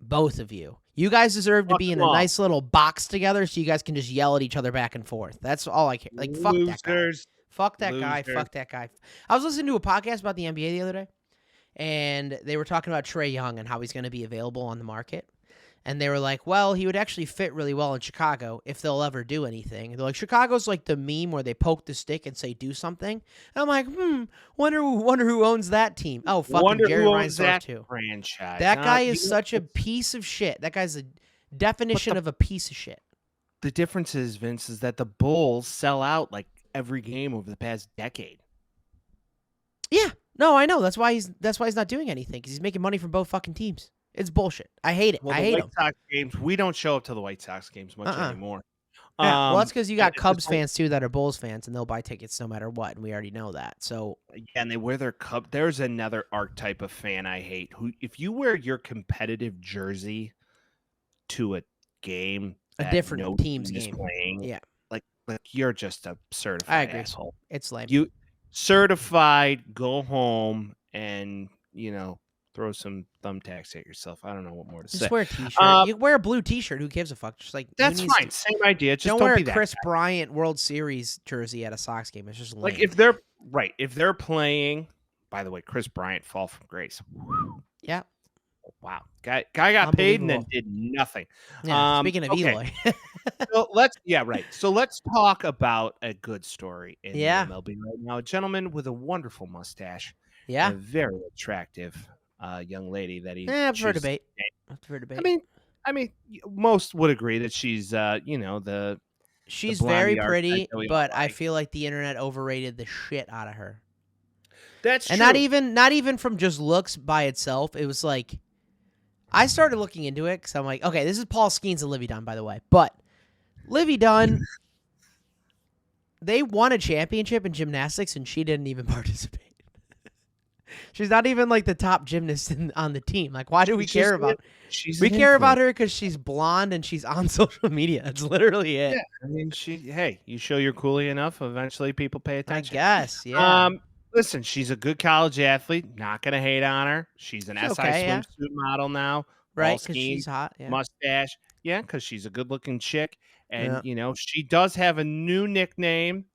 both of you. You guys deserve to be in a nice little box together so you guys can just yell at each other back and forth. That's all I care. Like, fuck that guy. Fuck that guy. Fuck that guy. I was listening to a podcast about the NBA the other day, and they were talking about Trae Young and how he's going to be available on the market. And they were like, well, he would actually fit really well in Chicago if they'll ever do anything. And they're like, Chicago's like the meme where they poke the stick and say, do something. And I'm like, wonder who owns that team. Oh, fucking Jerry Reinsdorf too. Franchise. That guy is such a piece of shit. That guy's the definition of a piece of shit. The difference is, Vince, is that the Bulls sell out like every game over the past decade. Yeah. No, I know. That's why he's not doing anything, because he's making money from both fucking teams. It's bullshit. I hate it. Well, I hate them. White Sox games, we don't show up to the White Sox games much anymore. Yeah, well, that's because you got and Cubs fans too that are Bulls fans, and they'll buy tickets no matter what, and we already know that. So yeah, and they wear their Cub. There's another archetype of fan I hate. Who, if you wear your competitive jersey to a game a that different no team's team is game. playing, Yeah, like you're just a I certified agree. asshole. It's lame. You certified, go home and throw some thumbtacks at yourself. I don't know what more to say. Just wear a T-shirt. You wear a blue T-shirt. Who gives a fuck? Just like That's fine. Same idea. Just don't don't wear be a that Chris guy. Bryant World Series jersey at a Sox game. It's just lame. Like if they're playing. By the way, Chris Bryant fall from grace. Yeah. Wow, guy got paid and then Unbelievable. did nothing. Yeah. Speaking of okay. Eloy. So let's talk about a good story in the MLB right now. A gentleman with a wonderful mustache. Yeah. A very attractive young lady that he. I prefer chooses debate. to I prefer debate. I mean, most would agree that she's, she's the very blondie pretty, archetype that we all but I like. feel like the internet overrated the shit out of her. That's And true. not even from just looks by itself. It was like I started looking into it because I'm like, okay, this is Paul Skenes and Livy Dunn, by the way. But Livy Dunn, they won a championship in gymnastics, and she didn't even participate. She's not even like the top gymnast on the team. Like, why do we care about? We care about her because she's blonde and she's on social media. That's literally it. Yeah, I mean, you show you're coolly enough, eventually people pay I attention. guess, yeah. Listen, she's a good college athlete. Not gonna hate on her. She's an She's SI okay, yeah. swimsuit model now. Right, Paul because Skenes, she's hot. Yeah. mustache. Yeah, because she's a good-looking chick, and Yeah. she does have a new nickname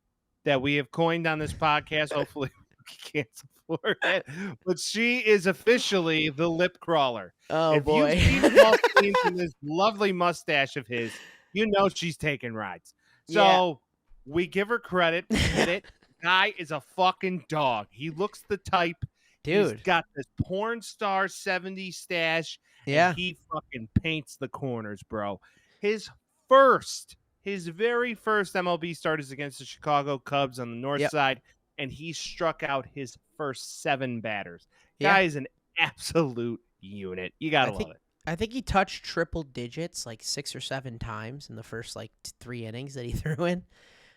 that we have coined on this podcast. Hopefully, we can't support it, but she is officially the lip crawler. Oh, if boy. you've seen Paul Skenes and this lovely mustache of his, you know she's taking rides. So we give her credit. We get it. Guy is a fucking dog. He looks the type. Dude. He's got this porn star 70s stash. Yeah. And he fucking paints the corners, bro. His very first MLB start is against the Chicago Cubs on the north side, and he struck out his first 7 batters. Guy is an absolute unit. You gotta love it. I think he touched triple digits like 6 or 7 times in the first like 3 innings that he threw in.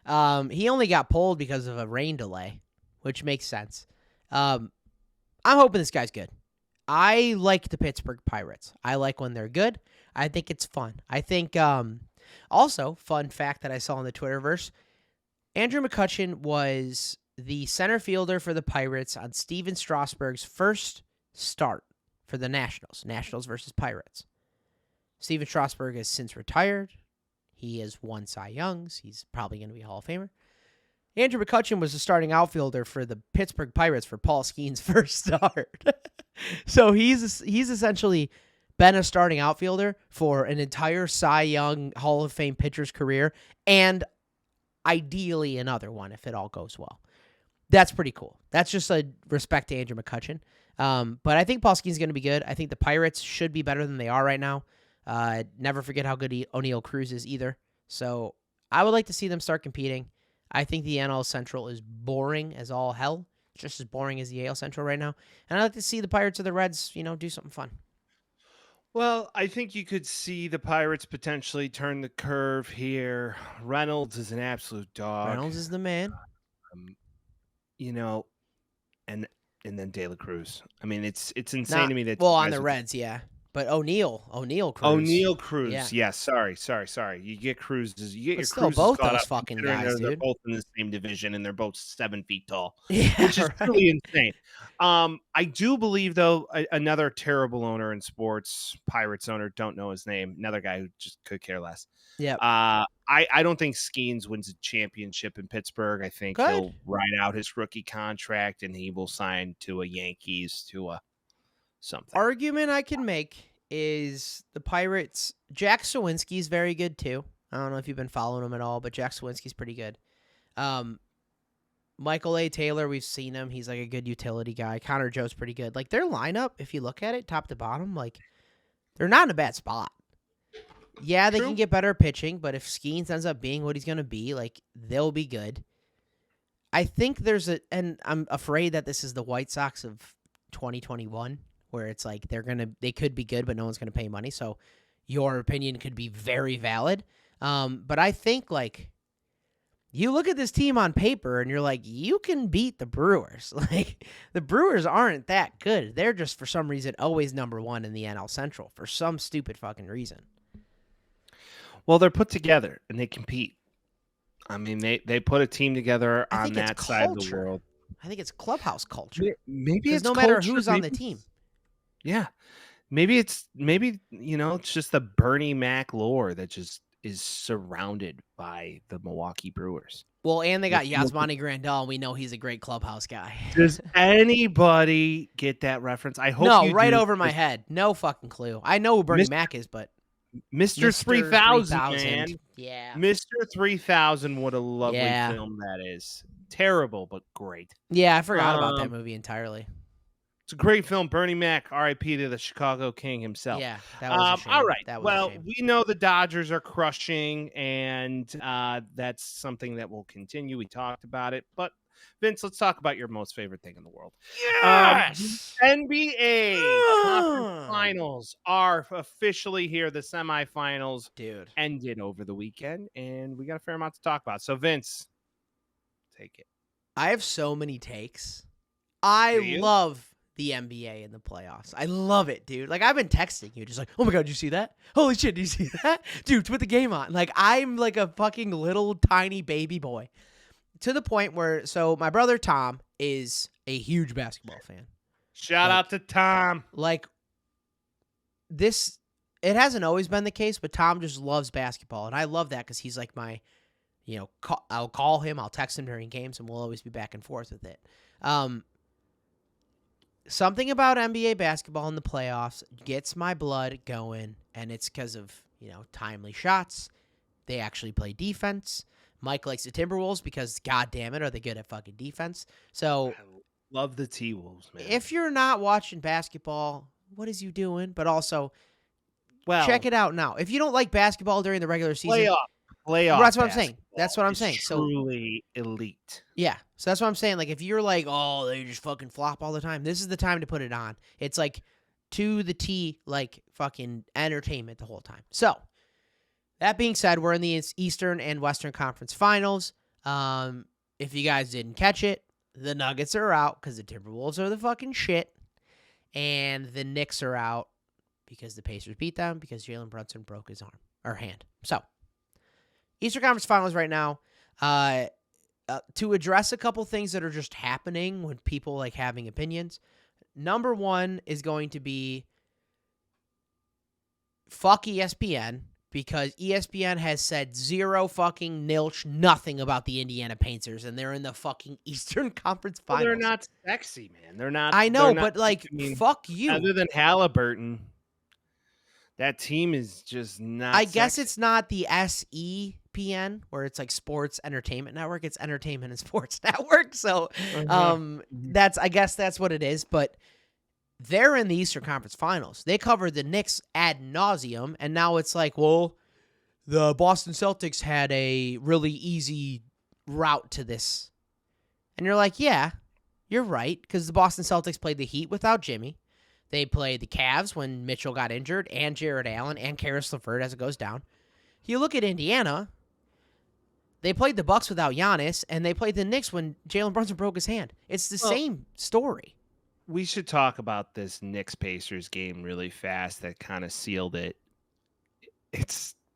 He only got pulled because of a rain delay, which makes sense. I'm hoping this guy's good. I like the Pittsburgh Pirates. I like when they're good. I think it's fun. I think also, fun fact that I saw in the Twitterverse, Andrew McCutchen was the center fielder for the Pirates on Steven Strasburg's first start for the Nationals versus Pirates. Steven Strasburg has since retired. He has won Cy Youngs. He's probably going to be a Hall of Famer. Andrew McCutchen was the starting outfielder for the Pittsburgh Pirates for Paul Skenes' first start. So he's essentially been a starting outfielder for an entire Cy Young Hall of Fame pitcher's career, and ideally another one if it all goes well. That's pretty cool. That's just a respect to Andrew McCutchen. But I think Paul Skenes is going to be good. I think the Pirates should be better than they are right now. Never forget how good O'Neal Cruz is either. So I would like to see them start competing. I think the NL Central is boring as all hell, just as boring as the AL Central right now. And I'd like to see the Pirates or the Reds, do something fun. Well, I think you could see the Pirates potentially turn the curve here. Reynolds is an absolute dog. Reynolds is the man. And then De La Cruz. I mean, it's insane to me that on the Reds, yeah. But O'Neal Cruz. O'Neal Cruz. Yeah. Sorry. You get Cruz's. You get your still Cruzes both caught those up fucking considering guys, they're dude. both in the same division and they're both 7 feet tall, Yeah, which is right. really insane. I do believe though another terrible owner in sports, Pirates owner, don't know his name. Another guy who just could care less. Yeah. I don't think Skenes wins a championship in Pittsburgh. I think he'll ride out his rookie contract and he will sign to a Yankees to a something. Argument I can make is the Pirates. Jack Sawinski's very good too. I don't know if you've been following him at all, but Jack Sawinski's pretty good. Michael A. Taylor, we've seen him. He's like a good utility guy. Connor Joe's pretty good. Like their lineup, if you look at it top to bottom, like they're not in a bad spot. Yeah, they can get better pitching, but if Skenes ends up being what he's going to be, like they'll be good. I think and I'm afraid that this is the White Sox of 2021, where it's like they could be good, but no one's going to pay money. So your opinion could be very valid. But I think, like, you look at this team on paper and you're like, you can beat the Brewers. Like, the Brewers aren't that good. They're just, for some reason, always number one in the NL Central for some stupid fucking reason. Well, they're put together and they compete. I mean, they put a team together on that side of the world. I think it's clubhouse culture. Maybe it's no matter culture, who's on the team. Yeah. Maybe it's just the Bernie Mac lore that just is surrounded by the Milwaukee Brewers. Well, and they got Yasmani Grandal, and we know he's a great clubhouse guy. Does anybody get that reference? I hope no, you right do. over my head. No fucking clue. I know who Bernie Mac is, but Mr. 3000, man. Yeah. Mr. 3000, what a lovely film that is. Terrible, but great. Yeah, I forgot about that movie entirely. It's a great film. Bernie Mac, R.I.P. to the Chicago King himself. Yeah, that was a shame. All right. That was well, a shame. we know the Dodgers are crushing, and that's something that will continue. We talked about it. But, Vince, let's talk about your most favorite thing in the world. Yes! NBA Conference Finals are officially here. The semifinals ended over the weekend, and we got a fair amount to talk about. So, Vince, take it. I have so many takes. I love the NBA in the playoffs. I love it, dude. Like, I've been texting you just like, oh my God, did you see that? Holy shit, did you see that? Dude, put the game on. Like, I'm like a fucking little tiny baby boy. To the point where, so my brother Tom is a huge basketball fan. Shout out to Tom. Like, this, it hasn't always been the case, but Tom just loves basketball. And I love that because he's like my, I'll call him, I'll text him during games, and we'll always be back and forth with it. Something about NBA basketball in the playoffs gets my blood going, and it's because of, timely shots. They actually play defense. Mike likes the Timberwolves because, god damn it, are they good at fucking defense. So, I love the T-Wolves, man. If you're not watching basketball, what is you doing? But also, check it out now. If you don't like basketball during the regular season, playoff. That's what I'm saying. That's what I'm saying. Truly elite. Yeah. So that's what I'm saying. Like, if you're like, oh, they just fucking flop all the time, this is the time to put it on. It's like to the T, like fucking entertainment the whole time. So, that being said, we're in the Eastern and Western Conference Finals. If you guys didn't catch it, the Nuggets are out because the Timberwolves are the fucking shit. And the Knicks are out because the Pacers beat them because Jalen Brunson broke his arm or hand. So, Eastern Conference Finals right now. To address a couple things that are just happening when people like having opinions. Number one is going to be fuck ESPN because ESPN has said zero fucking nilch nothing about the Indiana Pacers and they're in the fucking Eastern Conference Finals. Well, they're not sexy, man. They're not. I know, not, but like, fuck you. Other than Halliburton, that team is just not. I guess it's not the SEPN where it's like Sports Entertainment Network. It's Entertainment and Sports Network. So, I guess that's what it is. But they're in the Eastern Conference Finals. They covered the Knicks ad nauseum, and now it's like, well, the Boston Celtics had a really easy route to this. And you're like, yeah, you're right, because the Boston Celtics played the Heat without Jimmy. They played the Cavs when Mitchell got injured, and Jared Allen, and Karis LeVert as it goes down. You look at Indiana, they played the Bucks without Giannis, and they played the Knicks when Jalen Brunson broke his hand. It's the same story. We should talk about this Knicks-Pacers game really fast that kind of sealed it.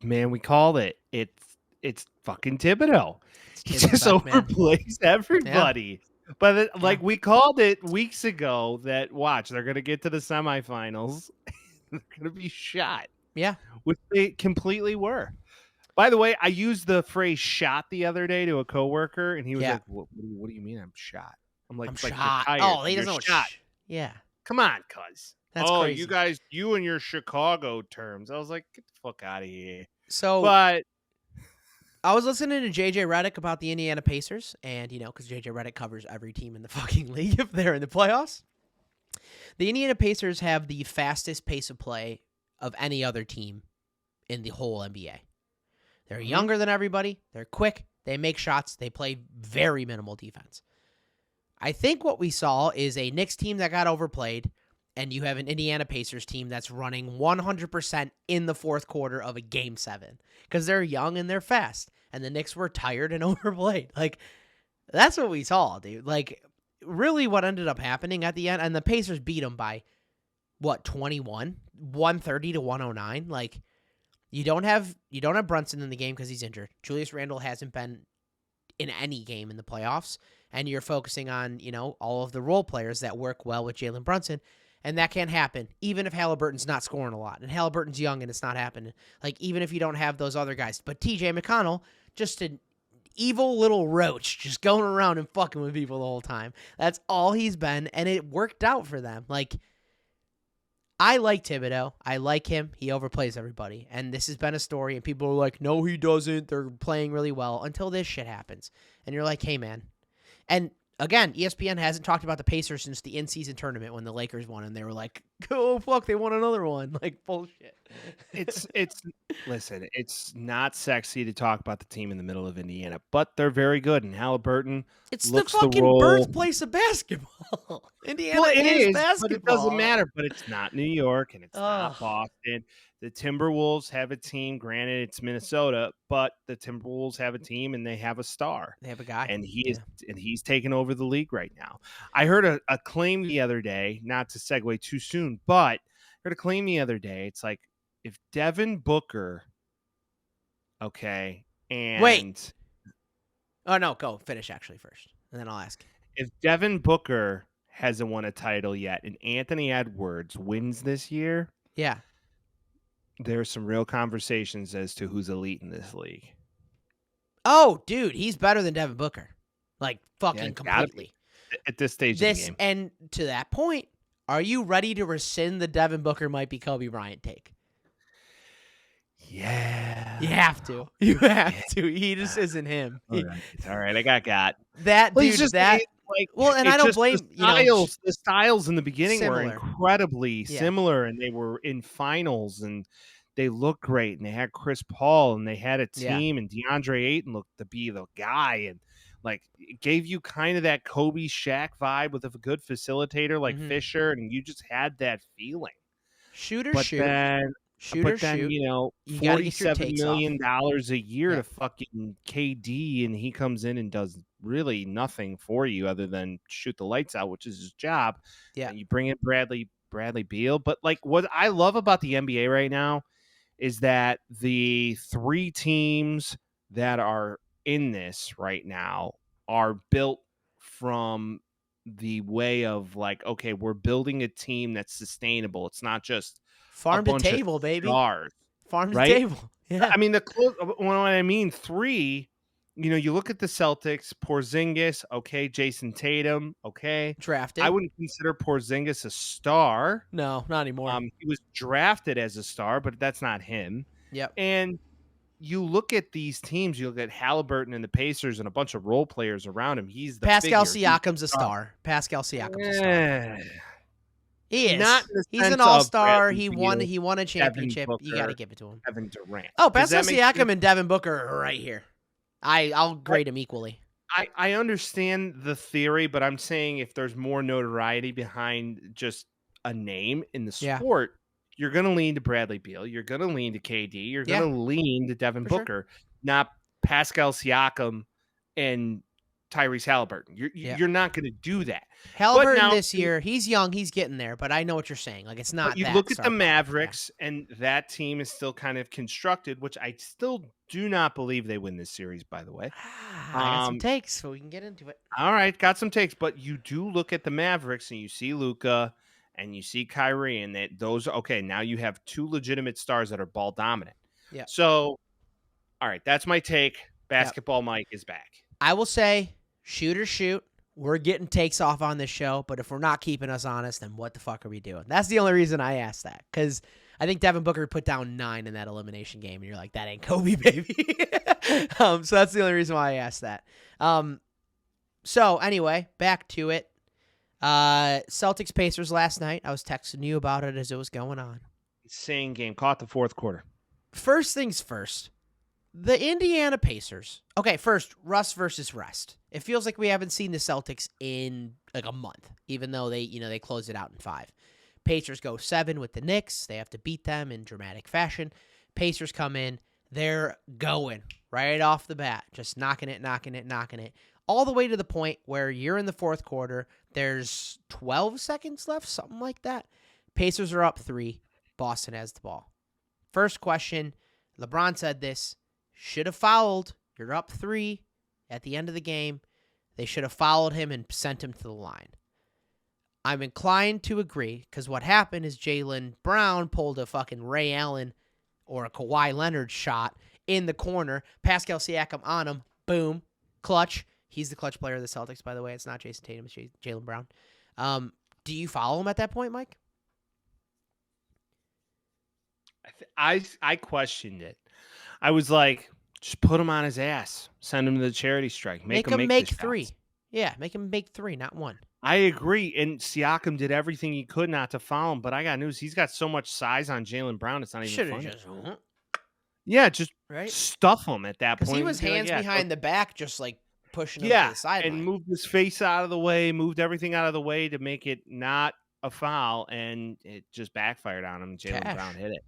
We called it. It's fucking Thibodeau. He just overplays everybody. Yeah. But we called it weeks ago that, watch, they're going to get to the semifinals. They're going to be shot. Yeah. Which they completely were. By the way, I used the phrase shot the other day to a coworker, and he was like, what do you mean I'm shot? I'm like, shot. Oh, he doesn't know shot. Yeah. Come on, cuz. That's crazy. You guys, you and your Chicago terms. I was like, get the fuck out of here. So, but I was listening to JJ Redick about the Indiana Pacers, and, because JJ Redick covers every team in the fucking league if they're in the playoffs. The Indiana Pacers have the fastest pace of play of any other team in the whole NBA. They're younger than everybody. They're quick. They make shots. They play very minimal defense. I think what we saw is a Knicks team that got overplayed and you have an Indiana Pacers team that's running 100% in the fourth quarter of a Game 7 because they're young and they're fast, and the Knicks were tired and overplayed. Like, that's what we saw, dude. Like, really what ended up happening at the end, and the Pacers beat them by, 21? 130 to 109? Like, you don't have Brunson in the game because he's injured. Julius Randle hasn't been in any game in the playoffs, and you're focusing on, all of the role players that work well with Jalen Brunson, and that can't happen, even if Halliburton's not scoring a lot, and Halliburton's young and it's not happening. Like, even if you don't have those other guys. But TJ McConnell, just an evil little roach, just going around and fucking with people the whole time. That's all he's been, and it worked out for them. Like, I like Thibodeau. I like him. He overplays everybody. And this has been a story, and people are like, no, he doesn't. They're playing really well until this shit happens. And you're like, hey, man. And again, ESPN hasn't talked about the Pacers since the in-season tournament when the Lakers won, and they were like, oh, fuck, they won another one. Like, bullshit. Listen, it's not sexy to talk about the team in the middle of Indiana, but they're very good. And Halliburton It's looks the fucking role. Birthplace of basketball. Indiana Well, it is is, basketball. but it doesn't matter. But it's not New York, and it's not Ugh. Boston. The Timberwolves have a team. Granted, it's Minnesota, but the Timberwolves have a team, and they have a star. They have a guy. And he's taking over the league right now. I heard a claim the other day, not to segue too soon, but I heard a claim the other day. It's like, if Devin Booker, and Wait. Oh, no, go finish actually first, and then I'll ask. If Devin Booker hasn't won a title yet, and Anthony Edwards wins this year, Yeah. there's some real conversations as to who's elite in this league. Oh, dude, he's better than Devin Booker. Like, fucking gotta completely. At this stage of the game. And to that point, are you ready to rescind the Devin Booker might be Kobe Bryant take? Yeah. You have to. You have to. He just isn't him. All right. I got. That Well, dude, he's just that. like, Well, and I don't blame the styles in the beginning were similar. incredibly similar, and they were in finals, and they looked great, and they had Chris Paul, and they had a team, and DeAndre Ayton looked to be the guy, and like it gave you kind of that Kobe Shaq vibe with a good facilitator like Fisher, and you just had that feeling. Shoot, Then, you gotta get your $47 takes million a year Yeah. to fucking KD, and he comes in and does really nothing for you other than shoot the lights out, which is his job. Yeah. And you bring in Bradley Beal. But like what I love about the NBA right now is that the three teams that are in this right now are built from the way of like, okay, we're building a team that's sustainable. It's not just farm to bunch of table, baby. stars, Farm to right? table. Yeah. I mean, when I mean three, you look at the Celtics, Porzingis, okay, Jason Tatum, okay. Drafted. I wouldn't consider Porzingis a star. No, not anymore. He was drafted as a star, but that's not him. Yep. And you look at these teams, you look at Halliburton and the Pacers and a bunch of role players around him. He's the Pascal figure. Siakam's a star. Pascal Siakam's a star. He is. Not in the He's sense an of all-star. Bradley He Beal, won a championship. Booker, You got to give it to him. Kevin Durant. Oh, Does Pascal that make Siakam sense? and Devin Booker are right here. I'll grade him equally. I understand the theory, but I'm saying if there's more notoriety behind just a name in the sport, you're going to lean to Bradley Beal. You're going to lean to KD. You're going to lean to Devin Booker, not Pascal Siakam and Tyrese Halliburton. You're not going to do that. Halliburton this year, he's young, he's getting there, but I know what you're saying. Like, it's not. You look at the Mavericks, and that team is still kind of constructed, which I still do not believe they win this series. By the way, I got some takes, so we can get into it. All right, got some takes, but you do look at the Mavericks, and you see Luka, and you see Kyrie, and those. Okay, now you have two legitimate stars that are ball dominant. Yeah. So, all right, that's my take. Basketball Mike is back. I will say, shoot or shoot. We're getting takes off on this show, but if we're not keeping us honest, then what the fuck are we doing? That's the only reason I asked that, because I think Devin Booker put down 9 in that elimination game, and you're like, that ain't Kobe, baby. So that's the only reason why I asked that. So anyway, back to it. Celtics Pacers last night. I was texting you about it as it was going on. Insane game. Caught the fourth quarter. First things first. The Indiana Pacers. Okay, first, Russ versus rest. It feels like we haven't seen the Celtics in like a month, even though they closed it out in 5. Pacers go 7 with the Knicks. They have to beat them in dramatic fashion. Pacers come in. They're going right off the bat, just knocking it, all the way to the point where you're in the fourth quarter. There's 12 seconds left, something like that. Pacers are up 3. Boston has the ball. First question, LeBron said this, should have fouled. You're up 3 at the end of the game. They should have fouled him and sent him to the line. I'm inclined to agree, because what happened is Jaylen Brown pulled a fucking Ray Allen or a Kawhi Leonard shot in the corner. Pascal Siakam on him. Boom. Clutch. He's the clutch player of the Celtics, by the way. It's not Jason Tatum. It's Jaylen Brown. Do you follow him at that point, Mike? I questioned it. I was like, just put him on his ass. Send him to the charity strike. Make him make 3. shots. Yeah, make him make 3, not 1. I agree. And Siakam did everything he could not to foul him. But I got news. He's got so much size on Jaylen Brown. It's not even Should funny. have just Yeah, just right. stuff him at that point. Because he was hands behind the back, just like pushing him to the sideline. And moved his face out of the way, moved everything out of the way to make it not a foul, and it just backfired on him. Jaylen Brown hit it.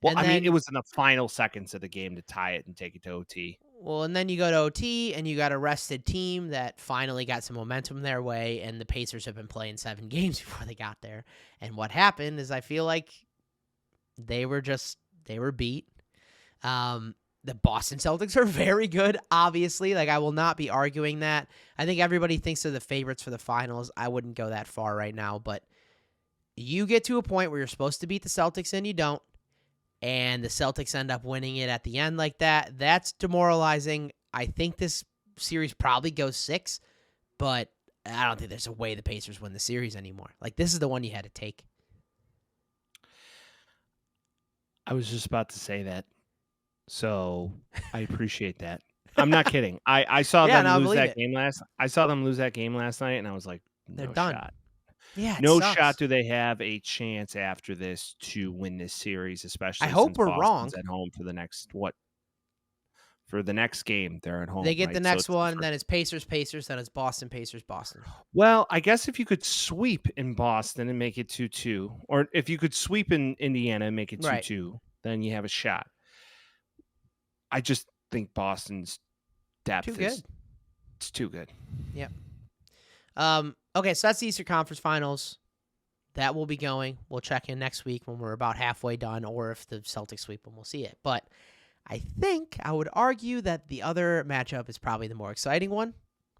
Well, And I mean, then- it was in the final seconds of the game to tie it and take it to OT. Well, and then you go to OT, and you got a rested team that finally got some momentum their way, and the Pacers have been playing 7 games before they got there. And what happened is I feel like they were beat. The Boston Celtics are very good, obviously. Like, I will not be arguing that. I think everybody thinks they're the favorites for the finals. I wouldn't go that far right now, but you get to a point where you're supposed to beat the Celtics and you don't, and the Celtics end up winning it at the end like that. That's demoralizing. I think this series probably goes 6, but I don't think there's a way the Pacers win the series anymore. Like, this is the one you had to take. I was just about to say that. So I appreciate that. I'm not kidding. I saw them lose that game last. I saw them lose that game last night, and I was like, They're no done. shot. Yeah, No shot do they have a chance after this to win this series, especially I hope since we're Boston's wrong. at home for the next for the next game. They're at home. They get right? the next So one, then it's Pacers, then it's Boston, Pacers, Boston. Well, I guess if you could sweep in Boston and make it 2-2, or if you could sweep in Indiana and make it 2-2, then you have a shot. I just think Boston's depth is too good. Yep. Okay, so that's the Eastern Conference Finals. That will be going. We'll check in next week when we're about halfway done, or if the Celtics sweep them, we'll see it. But I think I would argue that the other matchup is probably the more exciting one.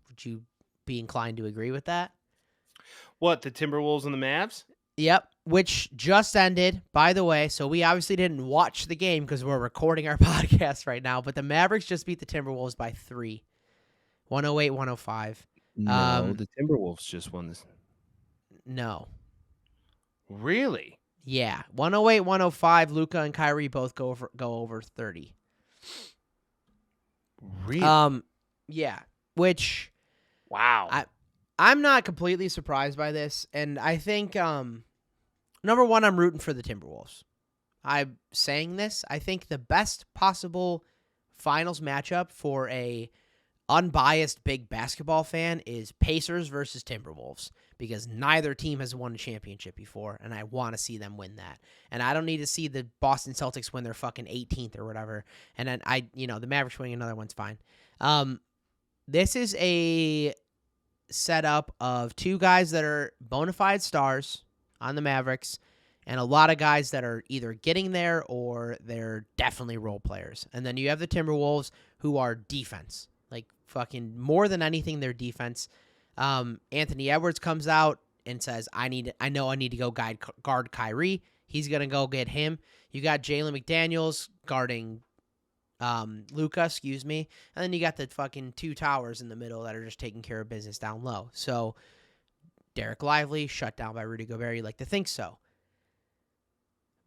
Would you be inclined to agree with that? What, the Timberwolves and the Mavs? Yep, which just ended, by the way. So we obviously didn't watch the game because we're recording our podcast right now. But the Mavericks just beat the Timberwolves by 3, 108-105. No, the Timberwolves just won this. No. Really? Yeah, 108-105. Luka and Kyrie both go over 30. Really? Yeah, which wow. I'm not completely surprised by this, and I think number one, I'm rooting for the Timberwolves. I'm saying this. I think the best possible finals matchup for a unbiased big basketball fan is Pacers versus Timberwolves, because neither team has won a championship before, and I want to see them win that. And I don't need to see the Boston Celtics win their fucking 18th or whatever. And then the Mavericks winning another one's fine. This is a setup of 2 guys that are bona fide stars on the Mavericks, and a lot of guys that are either getting there or they're definitely role players. And then you have the Timberwolves, who are defense. Like, fucking more than anything, their defense. Anthony Edwards comes out and says, I know I need to go guard Kyrie. He's going to go get him. You got Jalen McDaniels guarding Luka, and then you got the fucking 2 towers in the middle that are just taking care of business down low. So Derek Lively shut down by Rudy Gobert. You like to think so.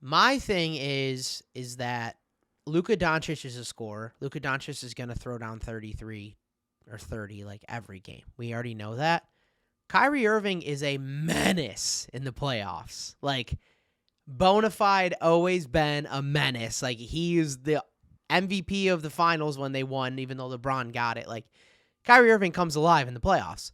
My thing is that Luka Doncic is a scorer. Luka Doncic is going to throw down 33 or 30 like every game. We already know that. Kyrie Irving is a menace in the playoffs. Like, bona fide, always been a menace. Like, he is the MVP of the finals when they won, even though LeBron got it. Like, Kyrie Irving comes alive in the playoffs.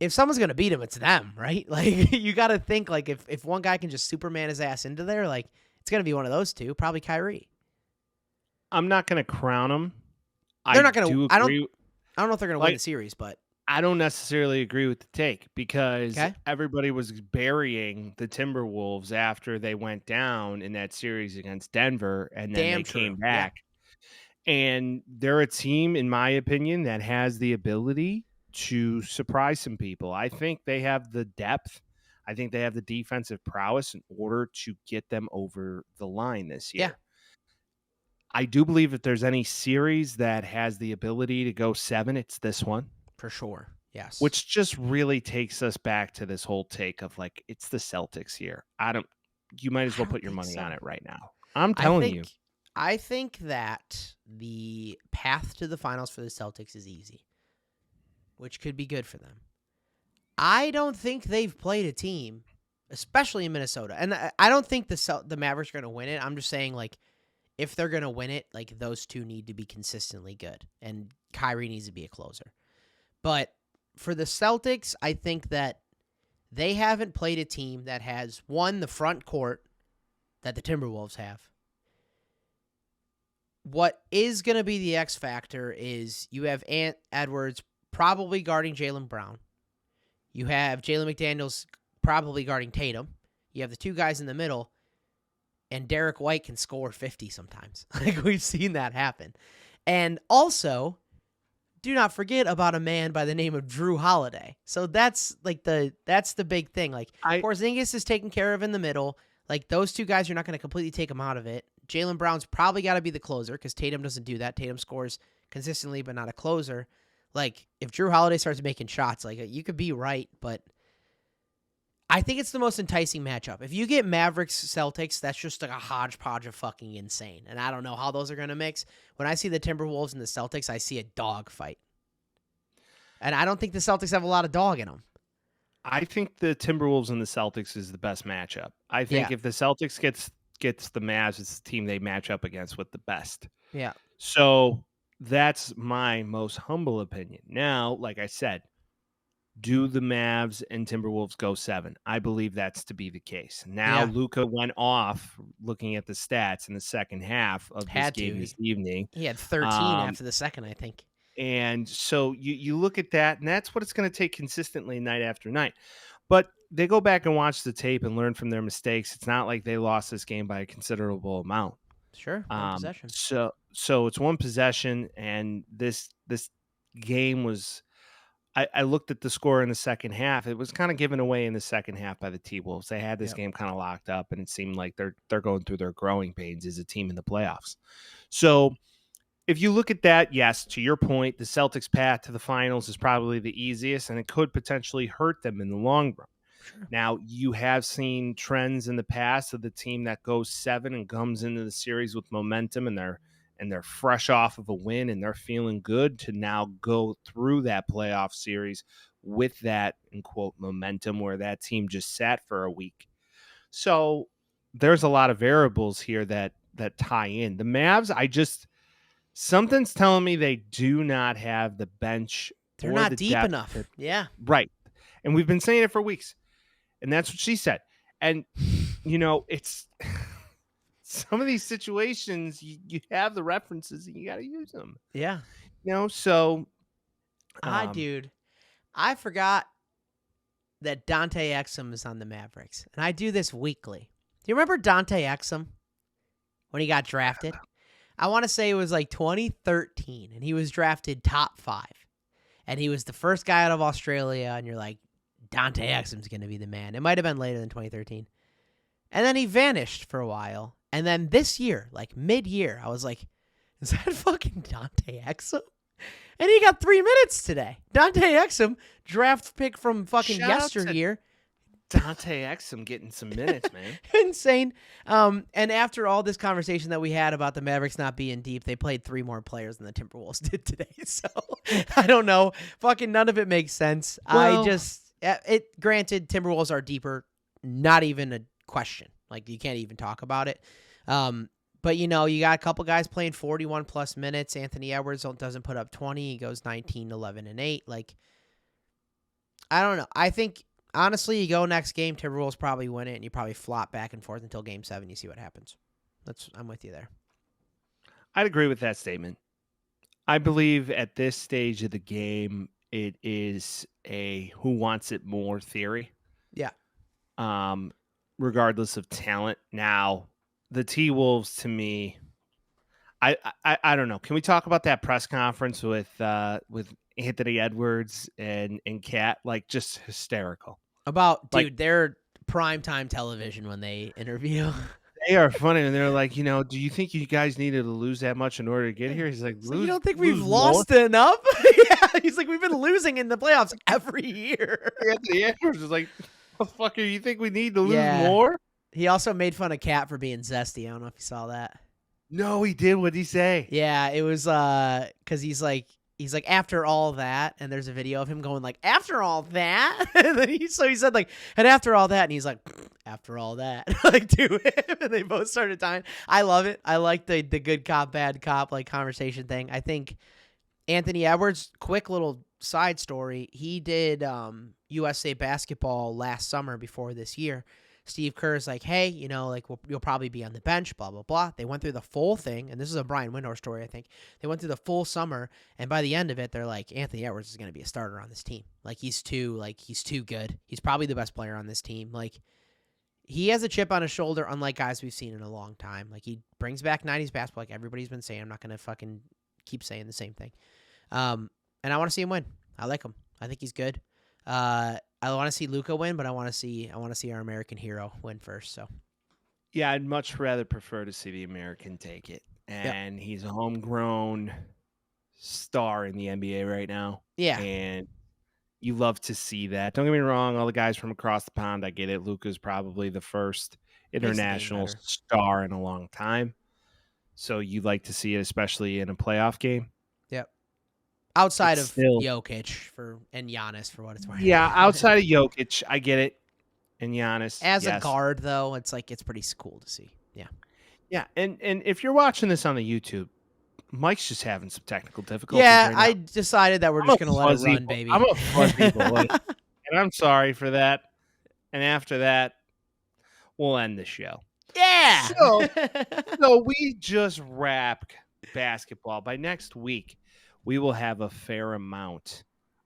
if someone's going to beat him, it's them, right? Like, you got to think, like, if one guy can just Superman his ass into there, like, it's going to be one of those two, probably Kyrie. I'm not going to crown him. They're not going to. I don't know if they're going to win Like, the series, but I don't necessarily agree with the take because Okay. everybody was burying the Timberwolves after they went down in that series against Denver, and then Damn they came true, yeah. back. And they're a team, in my opinion, that has the ability to surprise some people. I think they have the depth. I think they have the defensive prowess in order to get them over the line this year. Yeah. I do believe if there's any series that has the ability to go 7, it's this one. For sure. Yes. Which just really takes us back to this whole take of like, it's the Celtics here. You might as well put your money on it right now. I'm telling you. I think that the path to the finals for the Celtics is easy, which could be good for them. I don't think they've played a team, especially in Minnesota. And I don't think the Mavericks are going to win it. I'm just saying, like, if they're going to win it, like, those two need to be consistently good. And Kyrie needs to be a closer. But for the Celtics, I think that they haven't played a team that has, one, the front court that the Timberwolves have. What is going to be the X factor is you have Ant Edwards probably guarding Jaylen Brown. You have Jalen McDaniels probably guarding Tatum. You have the two guys in the middle, and Derek White can score 50 sometimes. Like, we've seen that happen. And also, do not forget about a man by the name of Drew Holiday. So that's the big thing. Like, Porzingis is taken care of in the middle. Like, those two guys, you're not going to completely take them out of it. Jaylen Brown's probably got to be the closer because Tatum doesn't do that. Tatum scores consistently, but not a closer. Like, if Drew Holiday starts making shots, like, you could be right, but I think it's the most enticing matchup. If you get Mavericks-Celtics, that's just like a hodgepodge of fucking insane. And I don't know how those are going to mix. When I see the Timberwolves and the Celtics, I see a dog fight. And I don't think the Celtics have a lot of dog in them. I think the Timberwolves and the Celtics is the best matchup. I think if the Celtics gets the Mavs, it's the team they match up against with the best. Yeah. So that's my most humble opinion. Now, like I said, do the Mavs and Timberwolves go 7? I believe that's to be the case. Now, Luka went off looking at the stats in the second half of this game this evening. He had 13 after the second, I think. And so you look at that, and that's what it's going to take consistently night after night. But they go back and watch the tape and learn from their mistakes. It's not like they lost this game by a considerable amount. Sure, one possession. So it's one possession, and this game was. I looked at the score in the second half. It was kind of given away in the second half by the T-Wolves. They had this game kind of locked up, and it seemed like they're going through their growing pains as a team in the playoffs. So if you look at that, yes, to your point, the Celtics' path to the finals is probably the easiest, and it could potentially hurt them in the long run. Sure. Now, you have seen trends in the past of the team that goes 7 and comes into the series with momentum, and they're fresh off of a win, and they're feeling good to now go through that playoff series with that, in quote, momentum, where that team just sat for a week. So there's a lot of variables here that tie in. The Mavs, something's telling me they do not have the bench. They're not deep enough. Yeah. Right. And we've been saying it for weeks. And that's what she said. And, it's some of these situations, you have the references and you got to use them. Yeah. So. Dude, I forgot that Dante Exum is on the Mavericks. And I do this weekly. Do you remember Dante Exum when he got drafted? I want to say it was like 2013, and he was drafted top 5. And he was the first guy out of Australia, and you're like, Dante Exum's going to be the man. It might have been later than 2013. And then he vanished for a while. And then this year, like mid-year, I was like, is that fucking Dante Exum? And he got 3 minutes today. Dante Exum, draft pick from fucking yesteryear. Dante Exum getting some minutes, man. Insane. And after all this conversation that we had about the Mavericks not being deep, they played 3 more players than the Timberwolves did today. So I don't know. Fucking none of it makes sense. Well, granted, Timberwolves are deeper. Not even a question. Like, you can't even talk about it. But, you got a couple guys playing 41 plus minutes. Anthony Edwards doesn't put up 20. He goes 19, 11, and 8. Like, I don't know. I think, honestly, you go next game, Timberwolves probably win it, and you probably flop back and forth until Game 7. You see what happens. I'm with you there. I'd agree with that statement. I believe at this stage of the game, it is a who wants it more theory. Yeah. Regardless of talent. Now, the T-Wolves, to me, I don't know. Can we talk about that press conference with Anthony Edwards and Kat? Like, just hysterical. Dude, they're primetime television when they interview. They are funny, and they're like, do you think you guys needed to lose that much in order to get here? He's like, you don't think we've lost enough? Yeah, he's like, we've been losing in the playoffs every year. Anthony Edwards is like, motherfucker, you think we need to lose more? He also made fun of Kat for being zesty. I don't know if you saw that. No, he did. What'd he say? Yeah, it was because he's like after all that, and there's a video of him going like after all that, and then he said like and after all that, and he's like after all that like to him, and they both started dying. I love it. I like the good cop bad cop like conversation thing. I think Anthony Edwards, quick little side story, he did USA basketball last summer before this year. Steve Kerr's like, hey, you'll probably be on the bench, blah, blah, blah. They went through the full thing, and this is a Brian Windhorst story, I think. They went through the full summer, and by the end of it, they're like, Anthony Edwards is going to be a starter on this team. He's too good. He's probably the best player on this team. He has a chip on his shoulder, unlike guys we've seen in a long time. He brings back 90s basketball, like everybody's been saying. I'm not going to fucking keep saying the same thing. And I want to see him win. I like him. I think he's good. I want to see Luka win, but I want to see our American hero win first. So, yeah, I'd much rather prefer to see the American take it, and he's a homegrown star in the NBA right now. Yeah, and you love to see that. Don't get me wrong; all the guys from across the pond, I get it. Luka's probably the first international star in a long time, so you like to see it, especially in a playoff game. Yep. Outside of Jokic and Giannis for what it's worth. Yeah, outside of Jokic, I get it. And Giannis. As a guard, though, it's pretty cool to see. Yeah. Yeah, and if you're watching this on the YouTube, Mike's just having some technical difficulties. Yeah, right now. I decided that we're just going to let it run, baby. I'm a fuzzy boy, and I'm sorry for that. And after that, we'll end the show. Yeah! So we just wrapped basketball. By next week, we will have a fair amount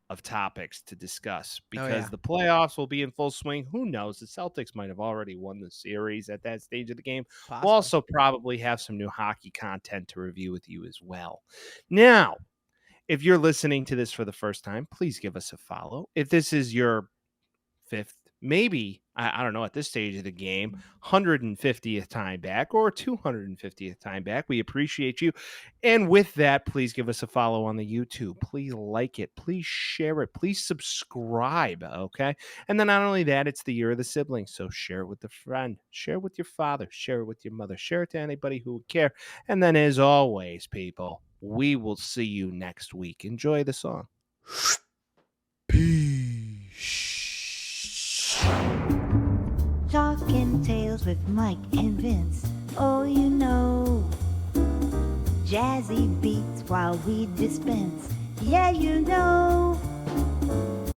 of topics to discuss because the playoffs will be in full swing. Who knows? The Celtics might have already won the series at that stage of the game. Possibly. We'll also probably have some new hockey content to review with you as well. Now, if you're listening to this for the first time, please give us a follow. If this is your fifth, maybe, I don't know, at this stage of the game, 150th time back or 250th time back, we appreciate you. And with that, please give us a follow on the YouTube. Please like it. Please share it. Please subscribe, okay? And then not only that, it's the year of the siblings, so share it with a friend. Share it with your father. Share it with your mother. Share it to anybody who would care. And then, as always, people, we will see you next week. Enjoy the song. Peace. Talking tales with Mike and Vince. Oh, you know, jazzy beats while we dispense. Yeah, you know.